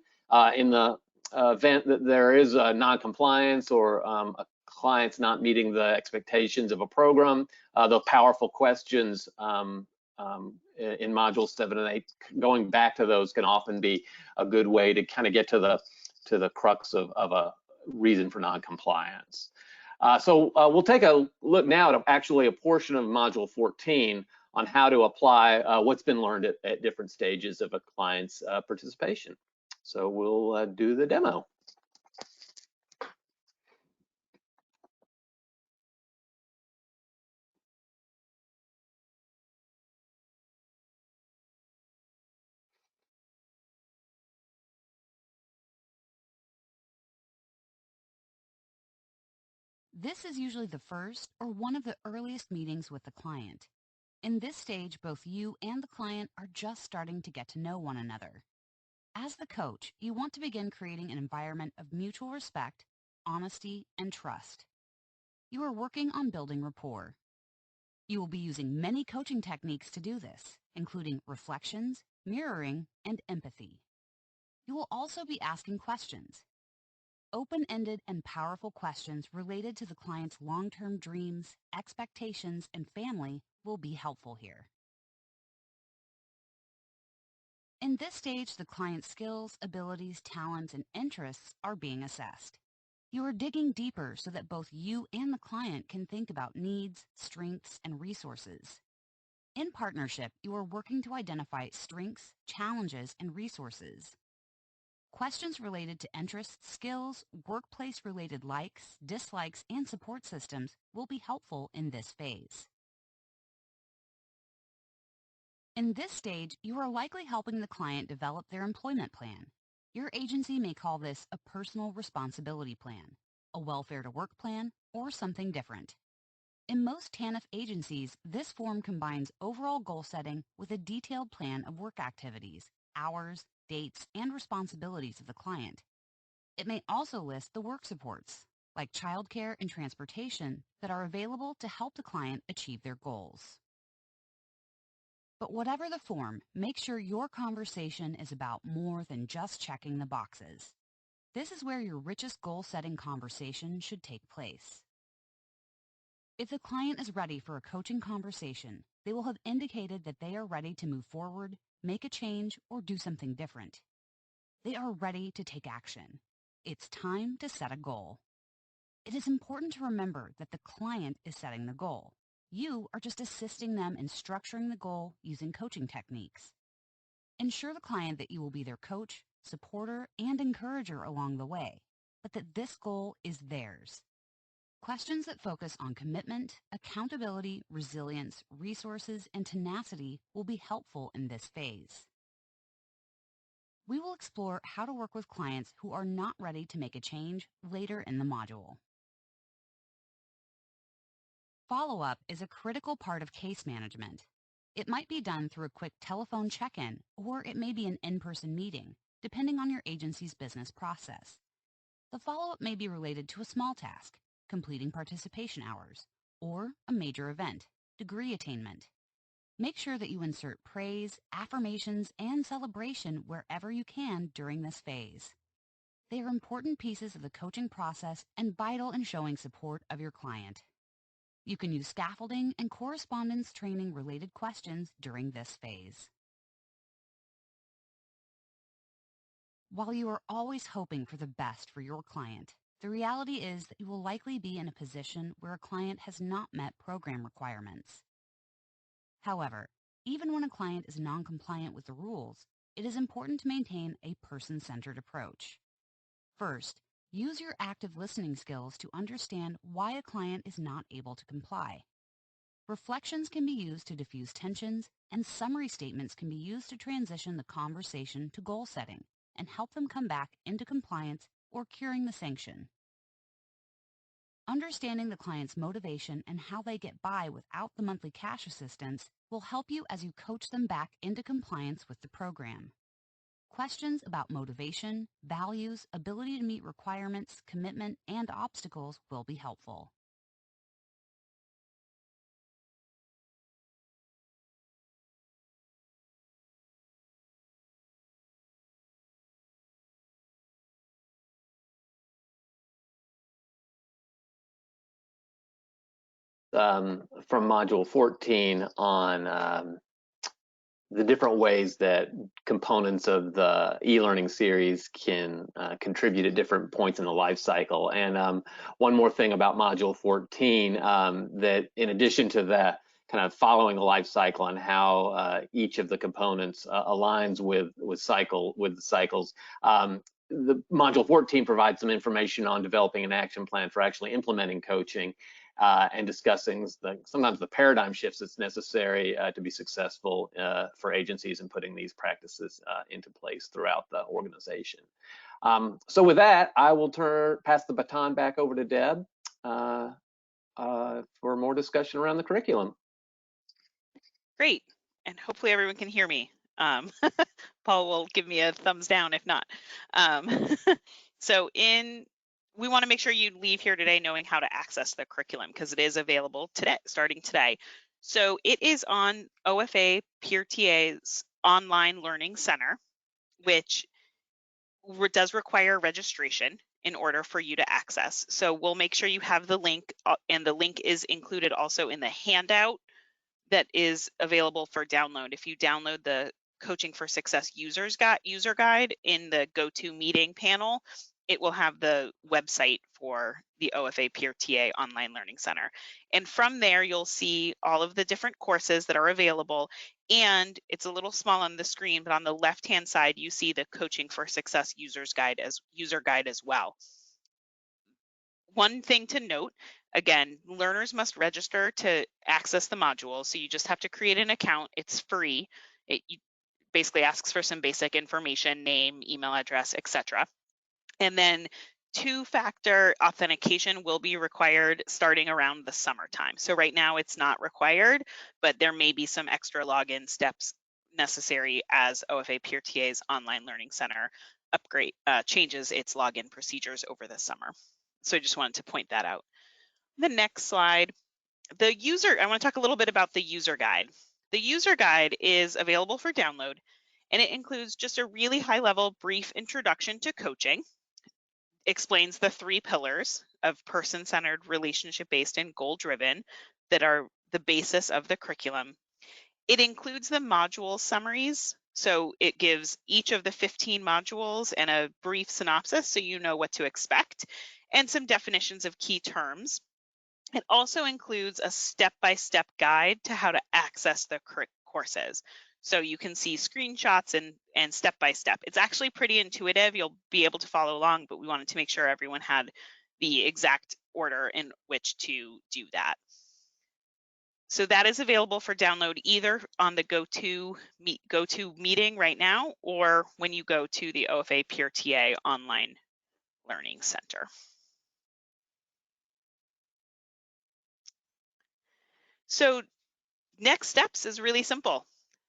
in the event that there is a non-compliance or a client's not meeting the expectations of a program, the powerful questions in modules 7 and 8, going back to those can often be a good way to kind of get to the crux of a reason for non-compliance. So we'll take a look now at actually a portion of module 14 on how to apply what's been learned at different stages of a client's participation. So we'll do the demo. This is usually the first or one of the earliest meetings with the client. In this stage, both you and the client are just starting to get to know one another. As the coach, you want to begin creating an environment of mutual respect, honesty, and trust. You are working on building rapport. You will be using many coaching techniques to do this, including reflections, mirroring, and empathy. You will also be asking questions. Open-ended and powerful questions related to the client's long-term dreams, expectations, and family will be helpful here. In this stage, the client's skills, abilities, talents, and interests are being assessed. You are digging deeper so that both you and the client can think about needs, strengths, and resources. In partnership, you are working to identify strengths, challenges, and resources. Questions related to interests, skills, workplace-related likes, dislikes, and support systems will be helpful in this phase. In this stage, you are likely helping the client develop their employment plan. Your agency may call this a personal responsibility plan, a welfare to work plan, or something different. In most TANF agencies, this form combines overall goal setting with a detailed plan of work activities, hours, dates, and responsibilities of the client. It may also list the work supports, like childcare and transportation, that are available to help the client achieve their goals. But whatever the form, make sure your conversation is about more than just checking the boxes. This is where your richest goal-setting conversation should take place. If the client is ready for a coaching conversation, they will have indicated that they are ready to move forward, make a change, or do something different. They are ready to take action. It's time to set a goal. It is important to remember that the client is setting the goal. You are just assisting them in structuring the goal using coaching techniques. Ensure the client that you will be their coach, supporter, and encourager along the way, but that this goal is theirs. Questions that focus on commitment, accountability, resilience, resources, and tenacity will be helpful in this phase. We will explore how to work with clients who are not ready to make a change later in the module. Follow-up is a critical part of case management. It might be done through a quick telephone check-in, or it may be an in-person meeting, depending on your agency's business process. The follow-up may be related to a small task, completing participation hours, or a major event, degree attainment. Make sure that you insert praise, affirmations, and celebration wherever you can during this phase. They are important pieces of the coaching process and vital in showing support of your client. You can use scaffolding and correspondence training related questions during this phase. While you are always hoping for the best for your client, the reality is that you will likely be in a position where a client has not met program requirements. However, even when a client is non-compliant with the rules, it is important to maintain a person-centered approach. First, use your active listening skills to understand why a client is not able to comply. Reflections can be used to diffuse tensions, and summary statements can be used to transition the conversation to goal setting and help them come back into compliance or curing the sanction. Understanding the client's motivation and how they get by without the monthly cash assistance will help you as you coach them back into compliance with the program. Questions about motivation, values, ability to meet requirements, commitment, and obstacles will be helpful. From Module 14 on the different ways that components of the e-learning series can contribute at different points in the life cycle. And one more thing about Module 14, that in addition to that kind of following the life cycle and how each of the components aligns with the cycles, the Module 14 provides some information on developing an action plan for actually implementing coaching and discussing sometimes the paradigm shifts that's necessary to be successful for agencies in putting these practices into place throughout the organization. So with that, I will pass the baton back over to Deb for more discussion around the curriculum. Great, and hopefully everyone can hear me. Paul will give me a thumbs down if not. We want to make sure you leave here today knowing how to access the curriculum because it is available today, starting today. So it is on OFA PeerTA's online learning center, which does require registration in order for you to access. So we'll make sure you have the link, and the link is included also in the handout that is available for download. If you download the Coaching for Success user guide in the GoToMeeting panel, it will have the website for the OFA PeerTA Online Learning Center. And from there, you'll see all of the different courses that are available. And it's a little small on the screen, but on the left-hand side, you see the Coaching for Success user guide as well. One thing to note, again, learners must register to access the module. So you just have to create an account. It's free. It basically asks for some basic information, name, email address, etc. And then two-factor authentication will be required starting around the summertime. So right now it's not required, but there may be some extra login steps necessary as OFA PeerTA's Online Learning Center changes its login procedures over the summer. So I just wanted to point that out. The next slide, I want to talk a little bit about the user guide. The user guide is available for download, and it includes just a really high-level brief introduction to coaching, explains the 3 pillars of person-centered, relationship-based, and goal-driven that are the basis of the curriculum. It includes the module summaries, so it gives each of the 15 modules and a brief synopsis so you know what to expect, and some definitions of key terms. It also includes a step-by-step guide to how to access the courses. So you can see screenshots and step-by-step. It's actually pretty intuitive. You'll be able to follow along, but we wanted to make sure everyone had the exact order in which to do that. So that is available for download either on the GoTo meeting right now, or when you go to the OFA PeerTA Online Learning Center. So next steps is really simple.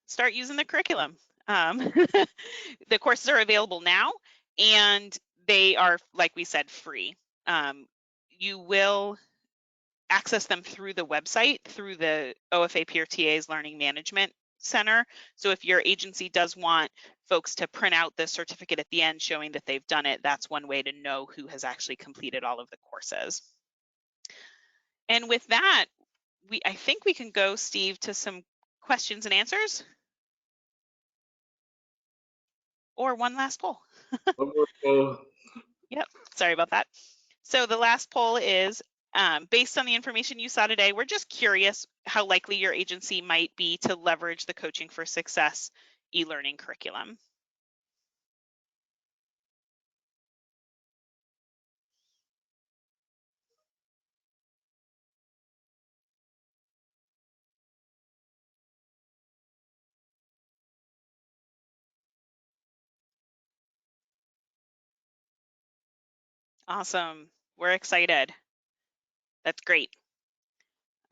Start using the curriculum. The courses are available now, and they are, like we said, free. You will access them through the website, through the OFA PeerTA's Learning Management Center. So if your agency does want folks to print out the certificate at the end showing that they've done it, that's one way to know who has actually completed all of the courses. And with that, I think we can go, Steve, to some questions and answers. Or one last poll. One more poll. Yep, sorry about that. So the last poll is, based on the information you saw today, we're just curious how likely your agency might be to leverage the Coaching for Success e-learning curriculum. Awesome, we're excited. That's great.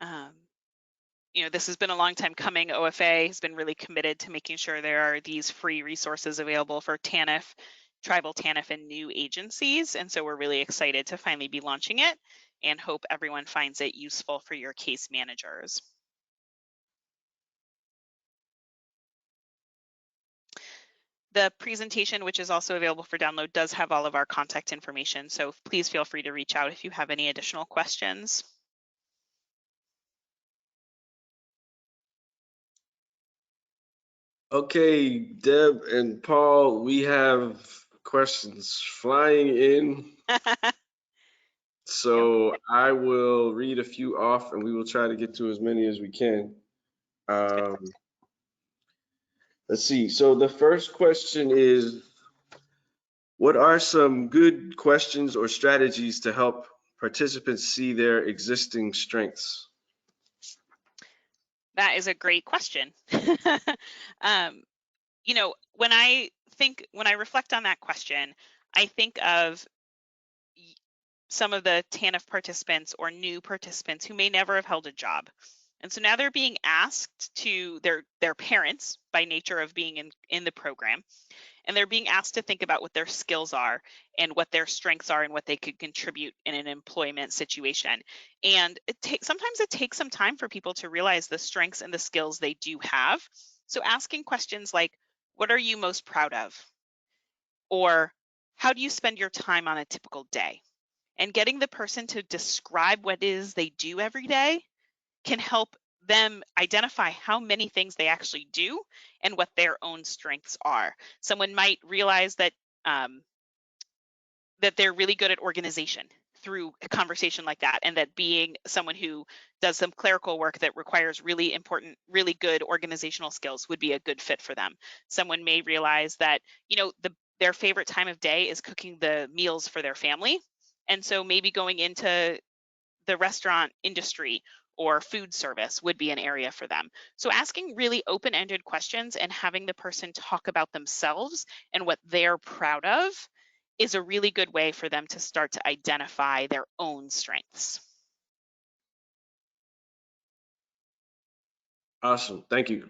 You know, this has been a long time coming. OFA has been really committed to making sure there are these free resources available for TANF, tribal TANF, and new agencies. And so we're really excited to finally be launching it and hope everyone finds it useful for your case managers. The presentation, which is also available for download, does have all of our contact information. So please feel free to reach out if you have any additional questions. Okay, Deb and Paul, we have questions flying in. So yep. I will read a few off and we will try to get to as many as we can. Let's see. So the first question is, what are some good questions or strategies to help participants see their existing strengths? That is a great question. You know, when I reflect on that question, I think of some of the TANF participants or new participants who may never have held a job. And so now they're being asked to, their parents by nature of being in the program, and they're being asked to think about what their skills are and what their strengths are and what they could contribute in an employment situation. And sometimes it takes some time for people to realize the strengths and the skills they do have. So asking questions like, what are you most proud of? Or how do you spend your time on a typical day? And getting the person to describe what it is they do every day can help them identify how many things they actually do and what their own strengths are. Someone might realize that that they're really good at organization through a conversation like that, and that being someone who does some clerical work that requires really important, really good organizational skills would be a good fit for them. Someone may realize that, you know, their favorite time of day is cooking the meals for their family. And so maybe going into the restaurant industry or food service would be an area for them. So asking really open-ended questions and having the person talk about themselves and what they're proud of is a really good way for them to start to identify their own strengths. Awesome, thank you.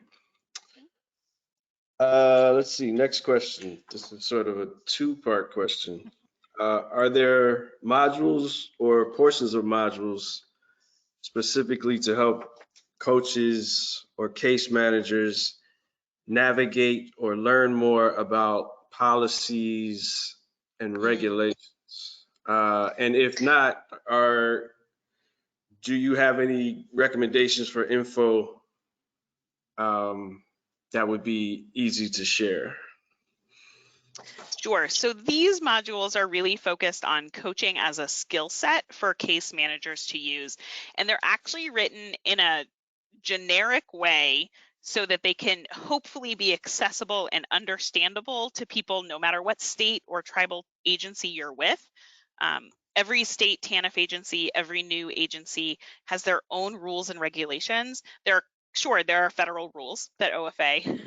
Let's see, next question. This is sort of a two-part question. Are there modules or portions of modules specifically to help coaches or case managers navigate or learn more about policies and regulations? And if not, do you have any recommendations for info that would be easy to share? Sure. So these modules are really focused on coaching as a skill set for case managers to use. And they're actually written in a generic way so that they can hopefully be accessible and understandable to people no matter what state or tribal agency you're with. Every state TANF agency, every new agency has their own rules and regulations. There are federal rules that OFA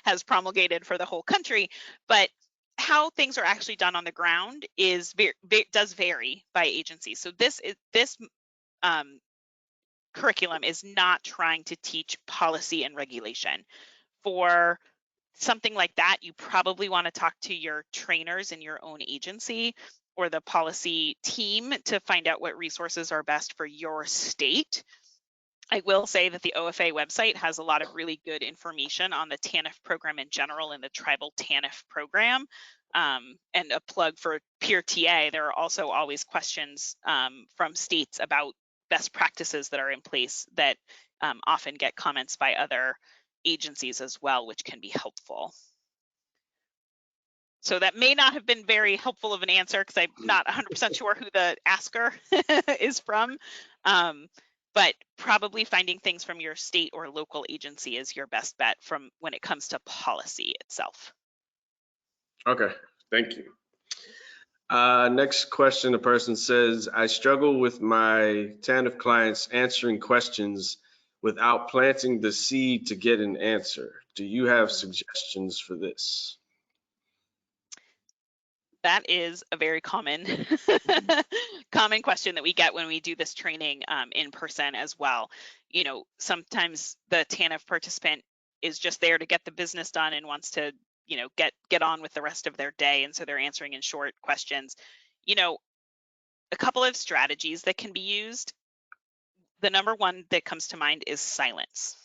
has promulgated for the whole country, but how things are actually done on the ground does vary by agency. So this curriculum is not trying to teach policy and regulation. For something like that, you probably want to talk to your trainers in your own agency or the policy team to find out what resources are best for your state. I will say that the OFA website has a lot of really good information on the TANF program in general and the tribal TANF program. And a plug for PeerTA, there are also always questions from states about best practices that are in place that often get comments by other agencies as well, which can be helpful. So that may not have been very helpful of an answer because I'm not 100% sure who the asker is from, but probably finding things from your state or local agency is your best bet from when it comes to policy itself. Okay, thank you. Next question, the person says, I struggle with my TANF clients answering questions without planting the seed to get an answer. Do you have suggestions for this? That is a very common common question that we get when we do this training in person as well. You know, sometimes the TANF participant is just there to get the business done and wants to, you know, get on with the rest of their day, and so they're answering in short questions. You know, a couple of strategies that can be used. The number one that comes to mind is silence.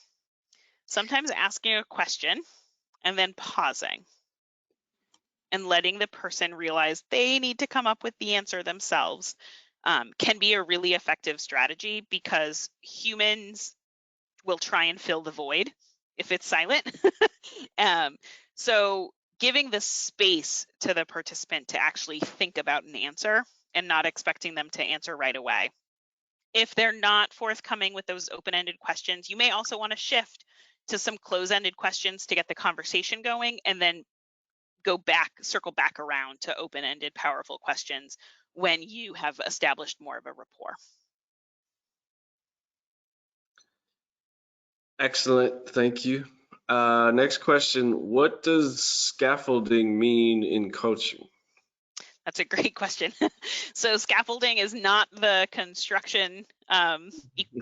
Sometimes asking a question and then pausing and letting the person realize they need to come up with the answer themselves can be a really effective strategy, because humans will try and fill the void if it's silent. So giving the space to the participant to actually think about an answer and not expecting them to answer right away. If they're not forthcoming with those open-ended questions, you may also want to shift to some close-ended questions to get the conversation going, and then circle back around to open-ended, powerful questions when you have established more of a rapport. Excellent, thank you. Next question, what does scaffolding mean in coaching? That's a great question. So scaffolding is not the construction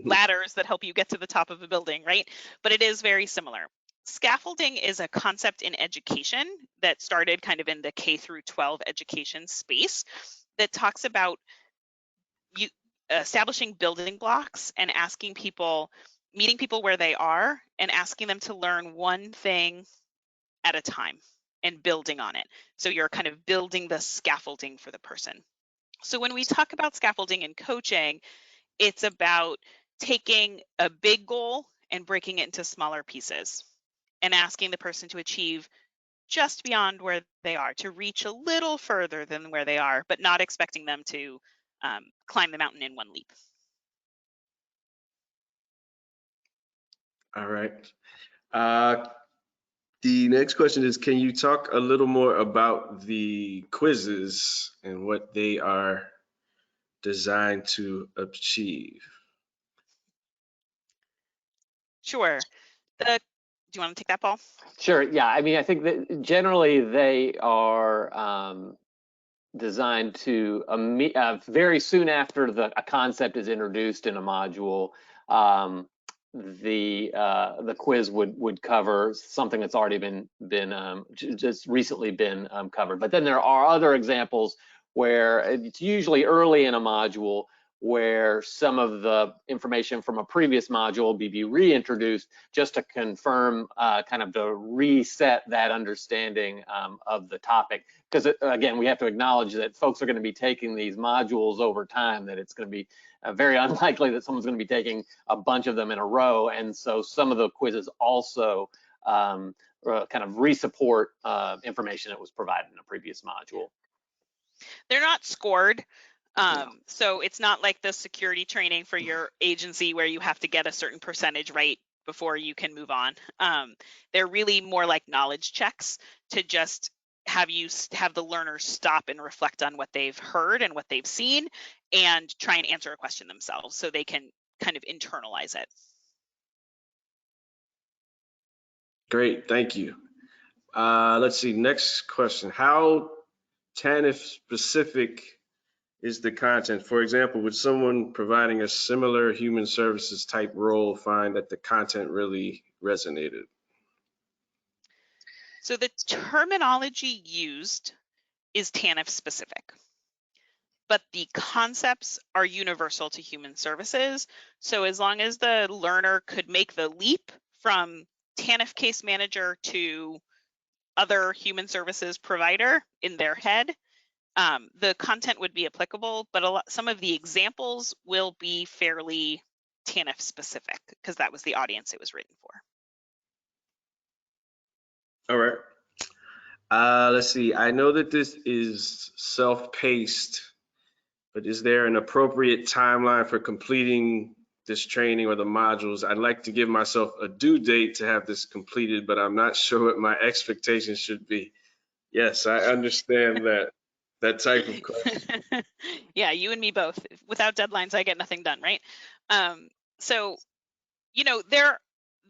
ladders that help you get to the top of a building, right? But it is very similar. Scaffolding is a concept in education that started kind of in the K through 12 education space that talks about you establishing building blocks and meeting people where they are and asking them to learn one thing at a time and building on it. So you're kind of building the scaffolding for the person. So when we talk about scaffolding in coaching, it's about taking a big goal and breaking it into smaller pieces and asking the person to achieve just beyond where they are, to reach a little further than where they are, but not expecting them to climb the mountain in one leap. All right. The next question is, can you talk a little more about the quizzes and what they are designed to achieve? Sure. Do you want to take that, Paul? Sure. Yeah. I mean, I think that generally they are designed to very soon after a concept is introduced in a module, the quiz would cover something that's already been just recently been covered. But then there are other examples where it's usually early in a module where some of the information from a previous module will be reintroduced just to confirm, kind of to reset that understanding of the topic. Because again, we have to acknowledge that folks are going to be taking these modules over time, that it's going to be very unlikely that someone's going to be taking a bunch of them in a row. And so some of the quizzes also kind of re-support information that was provided in a previous module. They're not scored. So it's not like the security training for your agency where you have to get a certain percentage right before you can move on. They're really more like knowledge checks to just have the learners stop and reflect on what they've heard and what they've seen and try and answer a question themselves so they can kind of internalize it. Great, thank you. Let's see, next question. How TANF specific is the content? For example, would someone providing a similar human services type role find that the content really resonated? So the terminology used is TANF specific, but the concepts are universal to human services. So as long as the learner could make the leap from TANF case manager to other human services provider in their head, the content would be applicable, but some of the examples will be fairly TANF specific because that was the audience it was written for. All right. Let's see. I know that this is self-paced, but is there an appropriate timeline for completing this training or the modules? I'd like to give myself a due date to have this completed, but I'm not sure what my expectations should be. Yes, I understand that type of question. Yeah, you and me both. Without deadlines, I get nothing done, right? So, you know,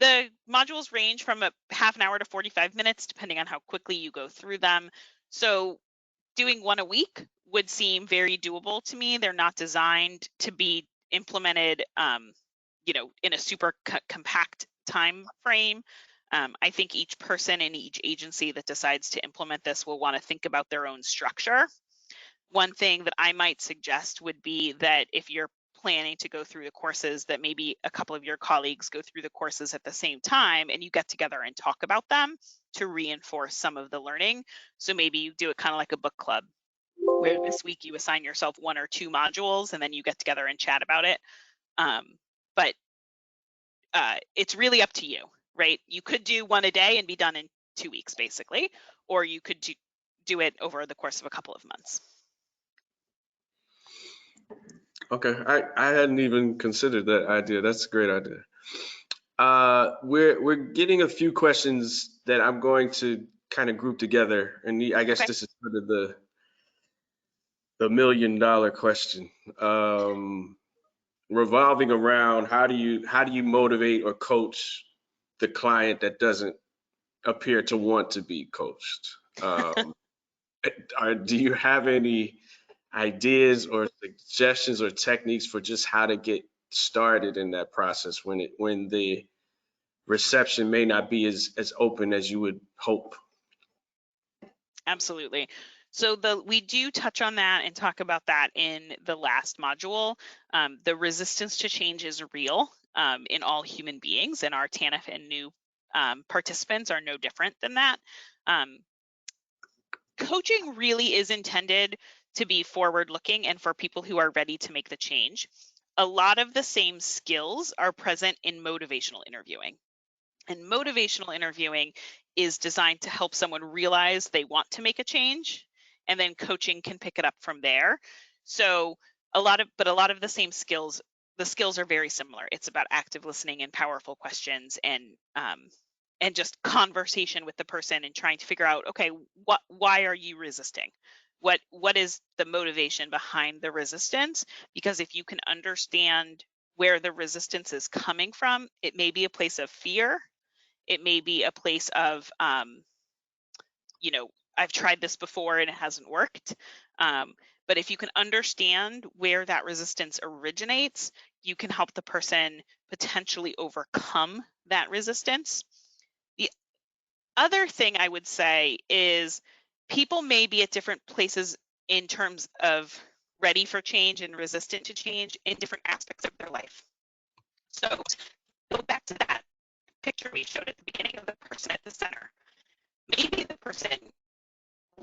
the modules range from a half an hour to 45 minutes, depending on how quickly you go through them. So doing one a week would seem very doable to me. They're not designed to be implemented, you know, in a super compact time frame. I think each person in each agency that decides to implement this will want to think about their own structure. One thing that I might suggest would be that if you're planning to go through the courses, that maybe a couple of your colleagues go through the courses at the same time and you get together and talk about them to reinforce some of the learning. So maybe you do it kind of like a book club, where this week you assign yourself 1 or 2 modules and then you get together and chat about it. But it's really up to you, right? You could do one a day and be done in 2 weeks, basically, or you could do it over the course of a couple of months. Okay, I hadn't even considered that idea. That's a great idea. We're getting a few questions that I'm going to kind of group together, and I guess this is sort of the $1 million question, revolving around how do you motivate or coach the client that doesn't appear to want to be coached? Do you have any ideas or suggestions or techniques for just how to get started in that process when the reception may not be as open as you would hope? Absolutely. So we do touch on that and talk about that in the last module. The resistance to change is real in all human beings, and our TANF and new participants are no different than that. Coaching really is intended to be forward-looking and for people who are ready to make the change. A lot of the same skills are present in motivational interviewing. And motivational interviewing is designed to help someone realize they want to make a change, and then coaching can pick it up from there. So a lot of the same skills, the skills are very similar. It's about active listening and powerful questions, and just conversation with the person and trying to figure out, okay, why are you resisting? What is the motivation behind the resistance? Because if you can understand where the resistance is coming from, it may be a place of fear. It may be a place of, you know, I've tried this before and it hasn't worked. But if you can understand where that resistance originates, you can help the person potentially overcome that resistance. The other thing I would say is people may be at different places in terms of ready for change and resistant to change in different aspects of their life. So go back to that picture we showed at the beginning of the person at the center. Maybe the person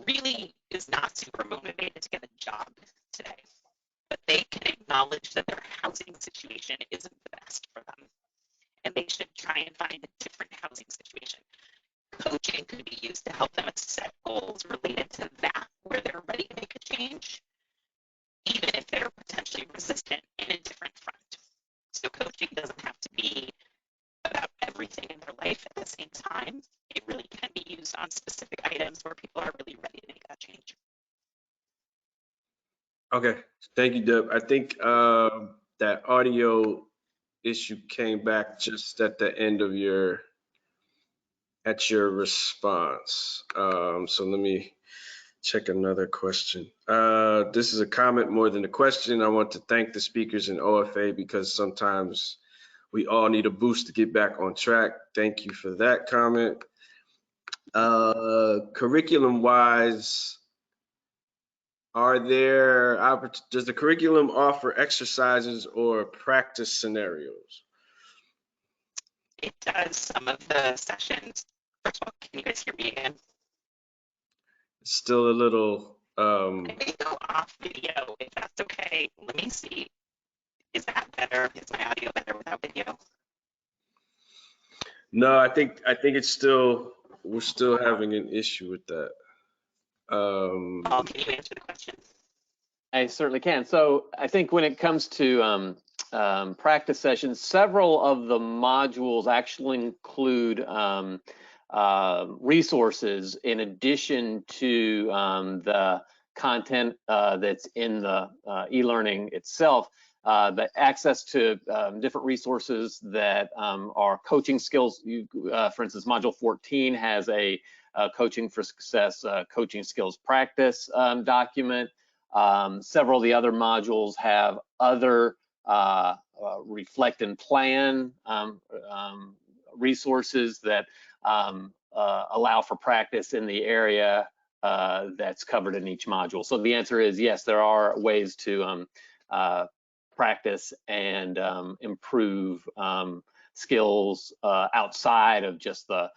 really is not super motivated to get a job today, but they can acknowledge that their housing situation isn't the best for them, and they should try and find a different housing situation. Coaching could be used to help them set goals related to that, where they're ready to make a change, even if they're potentially resistant in a different front. So coaching doesn't have to be about everything in their life at the same time. It really can be used on specific items where people are really ready to make that change. Okay, thank you, Deb. I think that audio issue came back just at the end of your response. So let me check another question. This is a comment more than a question. I want to thank the speakers in OFA because sometimes we all need a boost to get back on track. Thank you for that comment. Curriculum-wise, does the curriculum offer exercises or practice scenarios? It does. Some of the sessions. First of all, can you guys hear me again? It's still a little. I may go off video if that's okay. Let me see. Is that better? Is my audio better without video? No, I think it's still, we're still having an issue with that. Paul, can you answer the question? I certainly can. So I think when it comes to practice sessions, several of the modules actually include resources in addition to the content that's in the e-learning itself. But access to different resources that are coaching skills. For instance, Module 14 has a Coaching for Success coaching skills practice document. Several of the other modules have other reflect and plan resources that allow for practice in the area that's covered in each module. So the answer is yes, there are ways to practice and improve skills outside of just the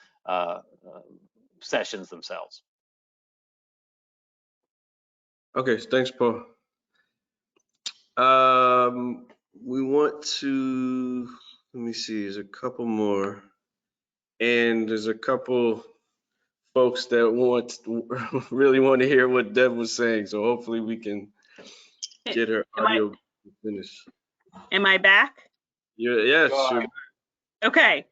sessions themselves. Okay, thanks, Paul. We want to, let me see, there's a couple more. And there's a couple folks that really want to hear what Deb was saying. So hopefully we can get her audio finished. Am I back? Yes, sure. Okay.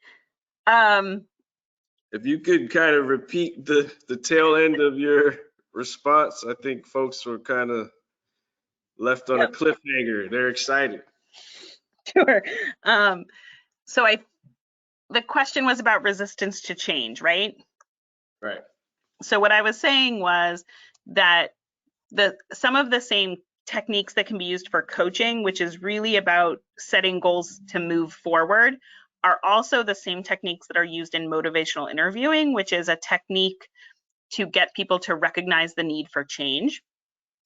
If you could kind of repeat the tail end of your response, I think folks were kind of left on a cliffhanger. They're excited. Sure. So the question was about resistance to change, right? Right. So what I was saying was that some of the same techniques that can be used for coaching, which is really about setting goals to move forward, are also the same techniques that are used in motivational interviewing, which is a technique to get people to recognize the need for change.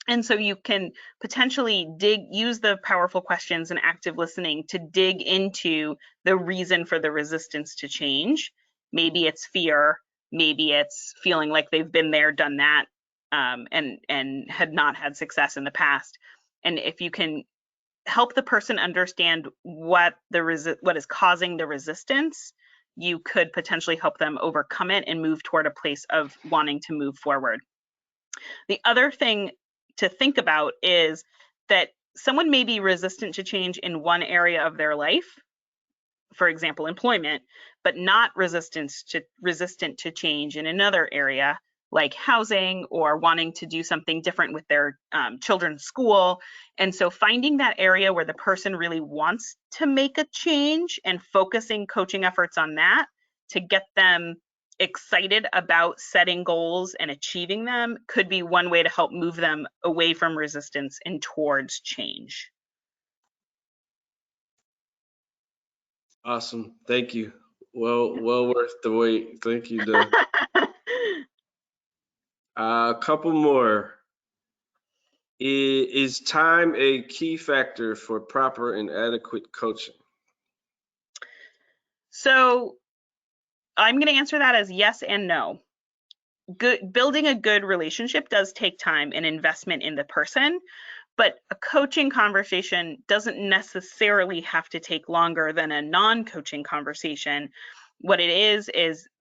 And so you can potentially use the powerful questions and active listening to dig into the reason for the resistance to change. Maybe it's fear, maybe it's feeling like they've been there, done that, and had not had success in the past. And if you can help the person understand what is causing the resistance, you could potentially help them overcome it and move toward a place of wanting to move forward. The other thing to think about is that someone may be resistant to change in one area of their life, for example, employment, but not resistant to change in another area like housing or wanting to do something different with their children's school. And so finding that area where the person really wants to make a change and focusing coaching efforts on that to get them excited about setting goals and achieving them could be one way to help move them away from resistance and towards change. Awesome. Thank you. Well worth the wait. Thank you, Deb. A couple more. Is time a key factor for proper and adequate coaching? So I'm going to answer that as yes and no. Building a good relationship does take time and investment in the person, but a coaching conversation doesn't necessarily have to take longer than a non-coaching conversation. What it is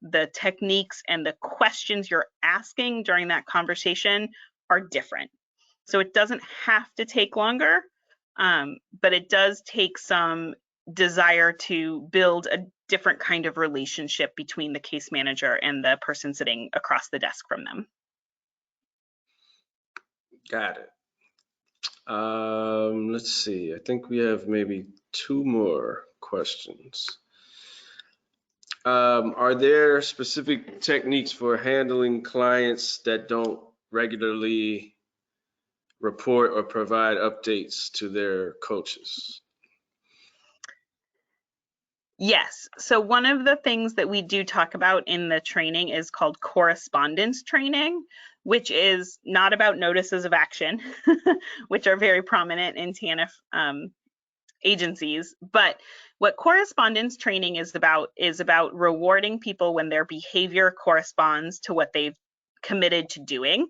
the techniques and the questions you're asking during that conversation are different. So it doesn't have to take longer, but it does take some desire to build a different kind of relationship between the case manager and the person sitting across the desk from them. Got it. Let's see. I think we have maybe 2 more questions. Are there specific techniques for handling clients that don't regularly report or provide updates to their coaches? Yes. So one of the things that we do talk about in the training is called correspondence training, which is not about notices of action, which are very prominent in TANF agencies. But what correspondence training is about rewarding people when their behavior corresponds to what they've committed to doing.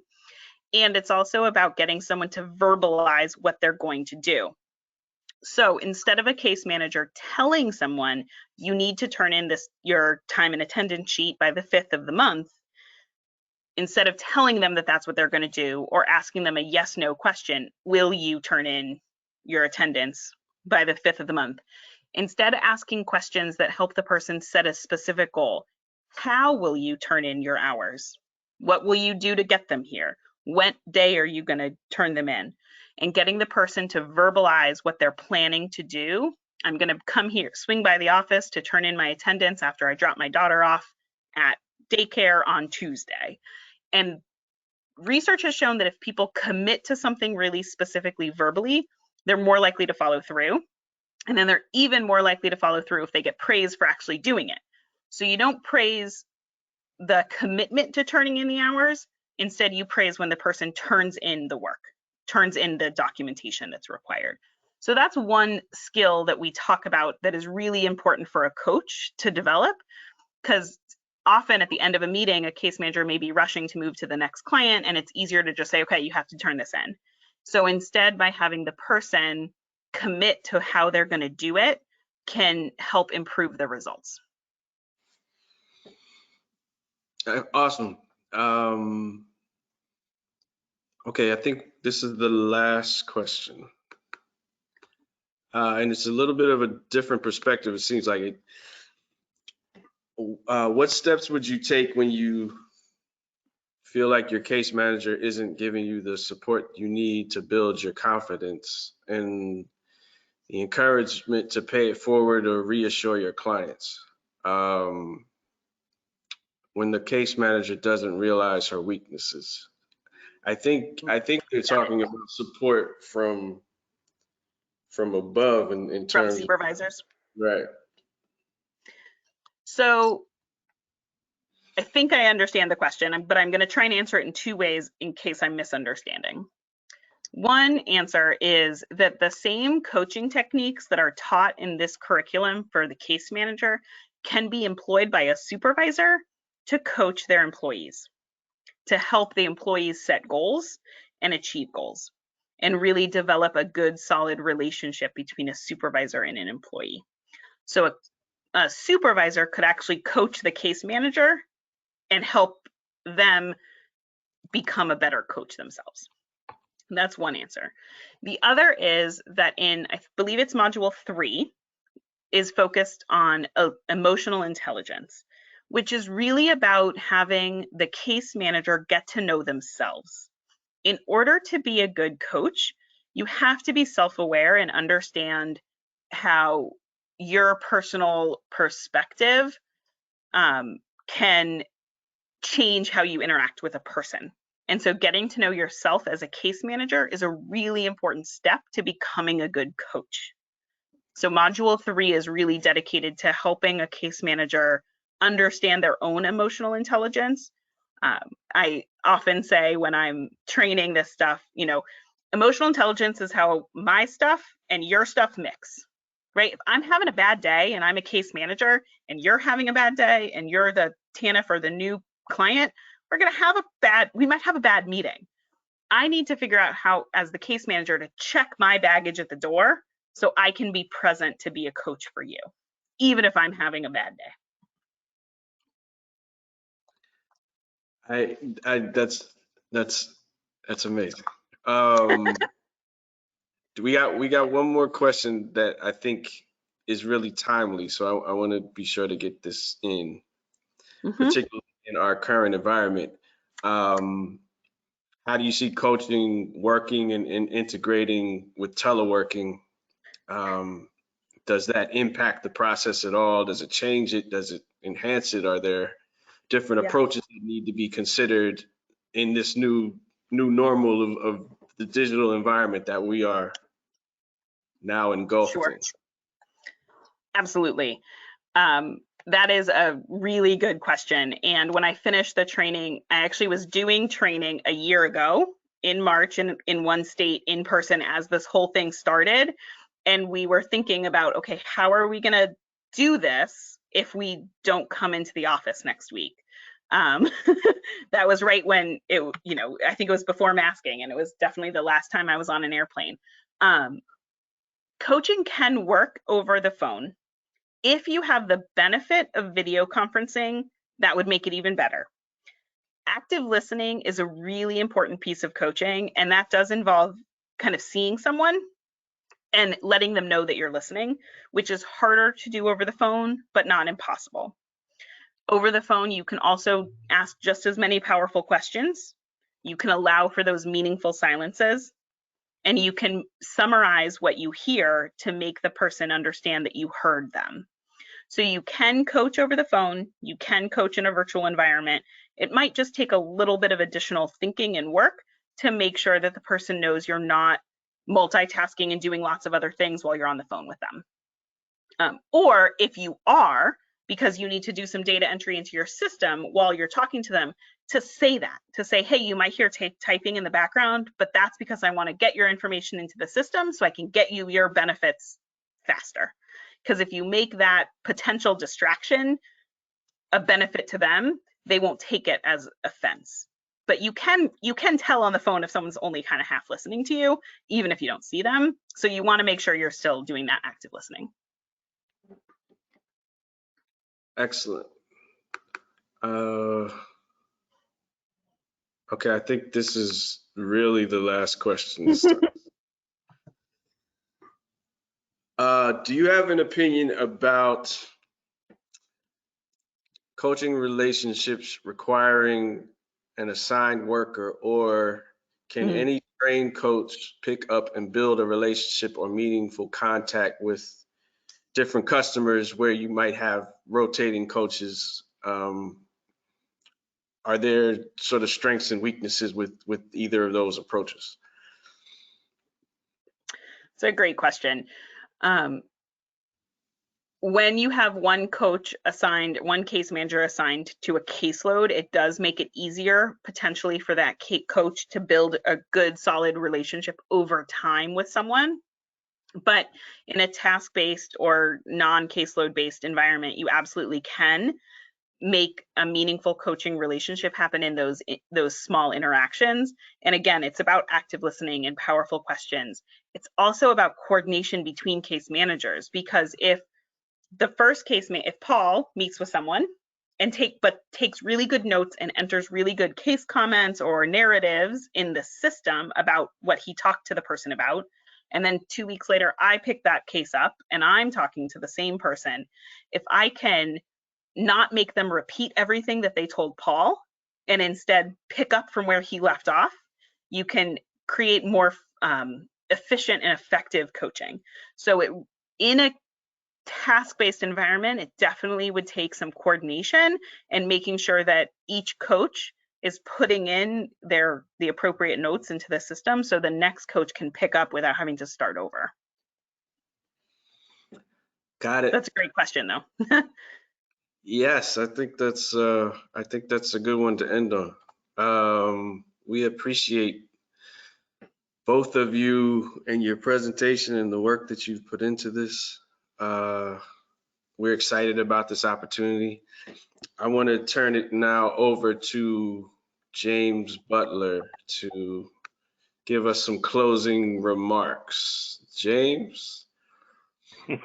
And it's also about getting someone to verbalize what they're going to do. So instead of a case manager telling someone you need to turn in your time and attendance sheet by the 5th of the month, instead of telling them that that's what they're going to do or asking them a yes/no question, will you turn in your attendance by the 5th of the month? Instead, asking questions that help the person set a specific goal. How will you turn in your hours? What will you do to get them here? What day are you going to turn them in? And getting the person to verbalize what they're planning to do. I'm going to come here, swing by the office to turn in my attendance after I drop my daughter off at daycare on Tuesday. And research has shown that if people commit to something really specifically verbally, they're more likely to follow through. And then they're even more likely to follow through if they get praised for actually doing it. So you don't praise the commitment to turning in the hours. Instead, you praise when the person turns in the work, turns in the documentation that's required. So that's one skill that we talk about that is really important for a coach to develop, because often at the end of a meeting, a case manager may be rushing to move to the next client, and it's easier to just say, okay, you have to turn this in. So instead, by having the person commit to how they're going to do it, can help improve the results. Awesome. Okay, I think this is the last question. And it's a little bit of a different perspective, it seems like it. What steps would you take when you feel like your case manager isn't giving you the support you need to build your confidence and the encouragement to pay it forward or reassure your clients? When the case manager doesn't realize her weaknesses. I think they're talking about support from above in terms from supervisors. Right. So I think I understand the question, but I'm going to try and answer it in 2 ways in case I'm misunderstanding. One answer is that the same coaching techniques that are taught in this curriculum for the case manager can be employed by a supervisor to coach their employees, to help the employees set goals and achieve goals, and really develop a good, solid relationship between a supervisor and an employee. So a supervisor could actually coach the case manager and help them become a better coach themselves. That's one answer. The other is that in, I believe it's module 3, is focused on emotional intelligence, which is really about having the case manager get to know themselves. In order to be a good coach, you have to be self-aware and understand how your personal perspective can change how you interact with a person. And so getting to know yourself as a case manager is a really important step to becoming a good coach. So module 3 is really dedicated to helping a case manager understand their own emotional intelligence. I often say when I'm training this stuff, you know, emotional intelligence is how my stuff and your stuff mix, right? If I'm having a bad day and I'm a case manager and you're having a bad day and you're the TANF or the new client, we might have a bad meeting. I need to figure out how, as the case manager, to check my baggage at the door so I can be present to be a coach for you, even if I'm having a bad day. That's amazing. We got one more question that I think is really timely, so I want to be sure to get this in, particularly in our current environment. How do you see coaching working and integrating with teleworking? Does that impact the process at all? Does it change it? Does it enhance it? Are there different approaches that need to be considered in this new normal of the digital environment that we are now engulfed in? Absolutely. That is a really good question. And when I finished the training, I actually was doing training a year ago in March in one state in person as this whole thing started. And we were thinking about, okay, how are we going to do this if we don't come into the office next week? That was right when it, you know, I think it was before masking, and it was definitely the last time I was on an airplane. Coaching can work over the phone. If you have the benefit of video conferencing, that would make it even better. Active listening is a really important piece of coaching, and that does involve kind of seeing someone and letting them know that you're listening, which is harder to do over the phone, but not impossible. Over the phone, you can also ask just as many powerful questions. You can allow for those meaningful silences, and you can summarize what you hear to make the person understand that you heard them. So you can coach over the phone, you can coach in a virtual environment. It might just take a little bit of additional thinking and work to make sure that the person knows you're not multitasking and doing lots of other things while you're on the phone with them. Or if you are, because you need to do some data entry into your system while you're talking to them, to say that, to say, hey, you might hear typing in the background, but that's because I want to get your information into the system so I can get you your benefits faster. Because if you make that potential distraction a benefit to them, they won't take it as offense. But you can tell on the phone if someone's only kind of half listening to you, even if you don't see them. So you want to make sure you're still doing that active listening. Excellent. Okay, I think this is really the last question. Do you have an opinion about coaching relationships requiring an assigned worker, or can any trained coach pick up and build a relationship or meaningful contact with different customers where you might have rotating coaches? Are there sort of strengths and weaknesses with either of those approaches? It's a great question. When you have one coach assigned, one case manager assigned to a caseload, it does make it easier potentially for that coach to build a good, solid relationship over time with someone. But in a task-based or non-caseload-based environment, you absolutely can make a meaningful coaching relationship happen in those small interactions. And again, it's about active listening and powerful questions. It's also about coordination between case managers, because if the first case, if Paul meets with someone and takes really good notes and enters really good case comments or narratives in the system about what he talked to the person about, and then 2 weeks later I pick that case up and I'm talking to the same person, if I can not make them repeat everything that they told Paul and instead pick up from where he left off, you can create more efficient and effective coaching. So in a task-based environment, it definitely would take some coordination and making sure that each coach is putting in the appropriate notes into the system so the next coach can pick up without having to start over. Got it. That's a great question, though. Yes, I think that's a good one to end on. We appreciate both of you and your presentation and the work that you've put into this. We're excited about this opportunity. I want to turn it now over to James Butler to give us some closing remarks. James? Thanks,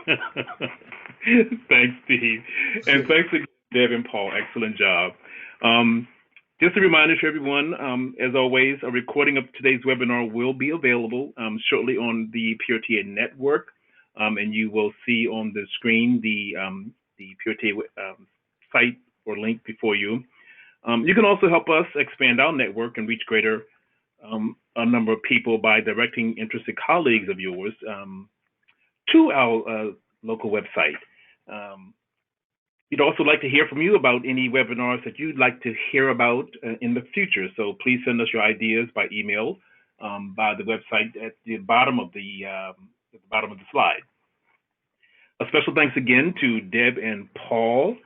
Steve. And thanks again, Deb and Paul. Excellent job. Just a reminder to everyone, as always, a recording of today's webinar will be available shortly on the PeerTA network. And you will see on the screen the PeerTA site or link before you. You can also help us expand our network and reach greater a number of people by directing interested colleagues of yours to our local website. We'd also like to hear from you about any webinars that you'd like to hear about in the future. So please send us your ideas by email by the website at the bottom of the slide. A special thanks again to Deb and Paul,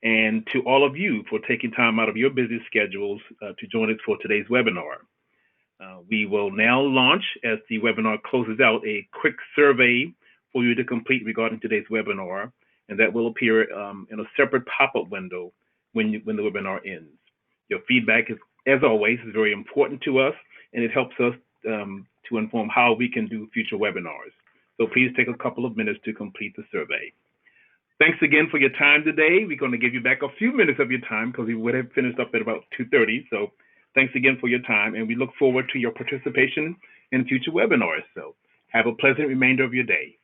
and to all of you for taking time out of your busy schedules to join us for today's webinar. We will now launch, as the webinar closes out, a quick survey for you to complete regarding today's webinar, and that will appear in a separate pop-up window when the webinar ends. Your feedback, as always, is very important to us, and it helps us to inform how we can do future webinars. So please take a couple of minutes to complete the survey. Thanks again for your time today. We're going to give you back a few minutes of your time because we would have finished up at about 2:30. So thanks again for your time, and we look forward to your participation in future webinars. So have a pleasant remainder of your day.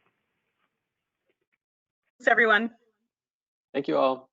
Thanks, everyone. Thank you all.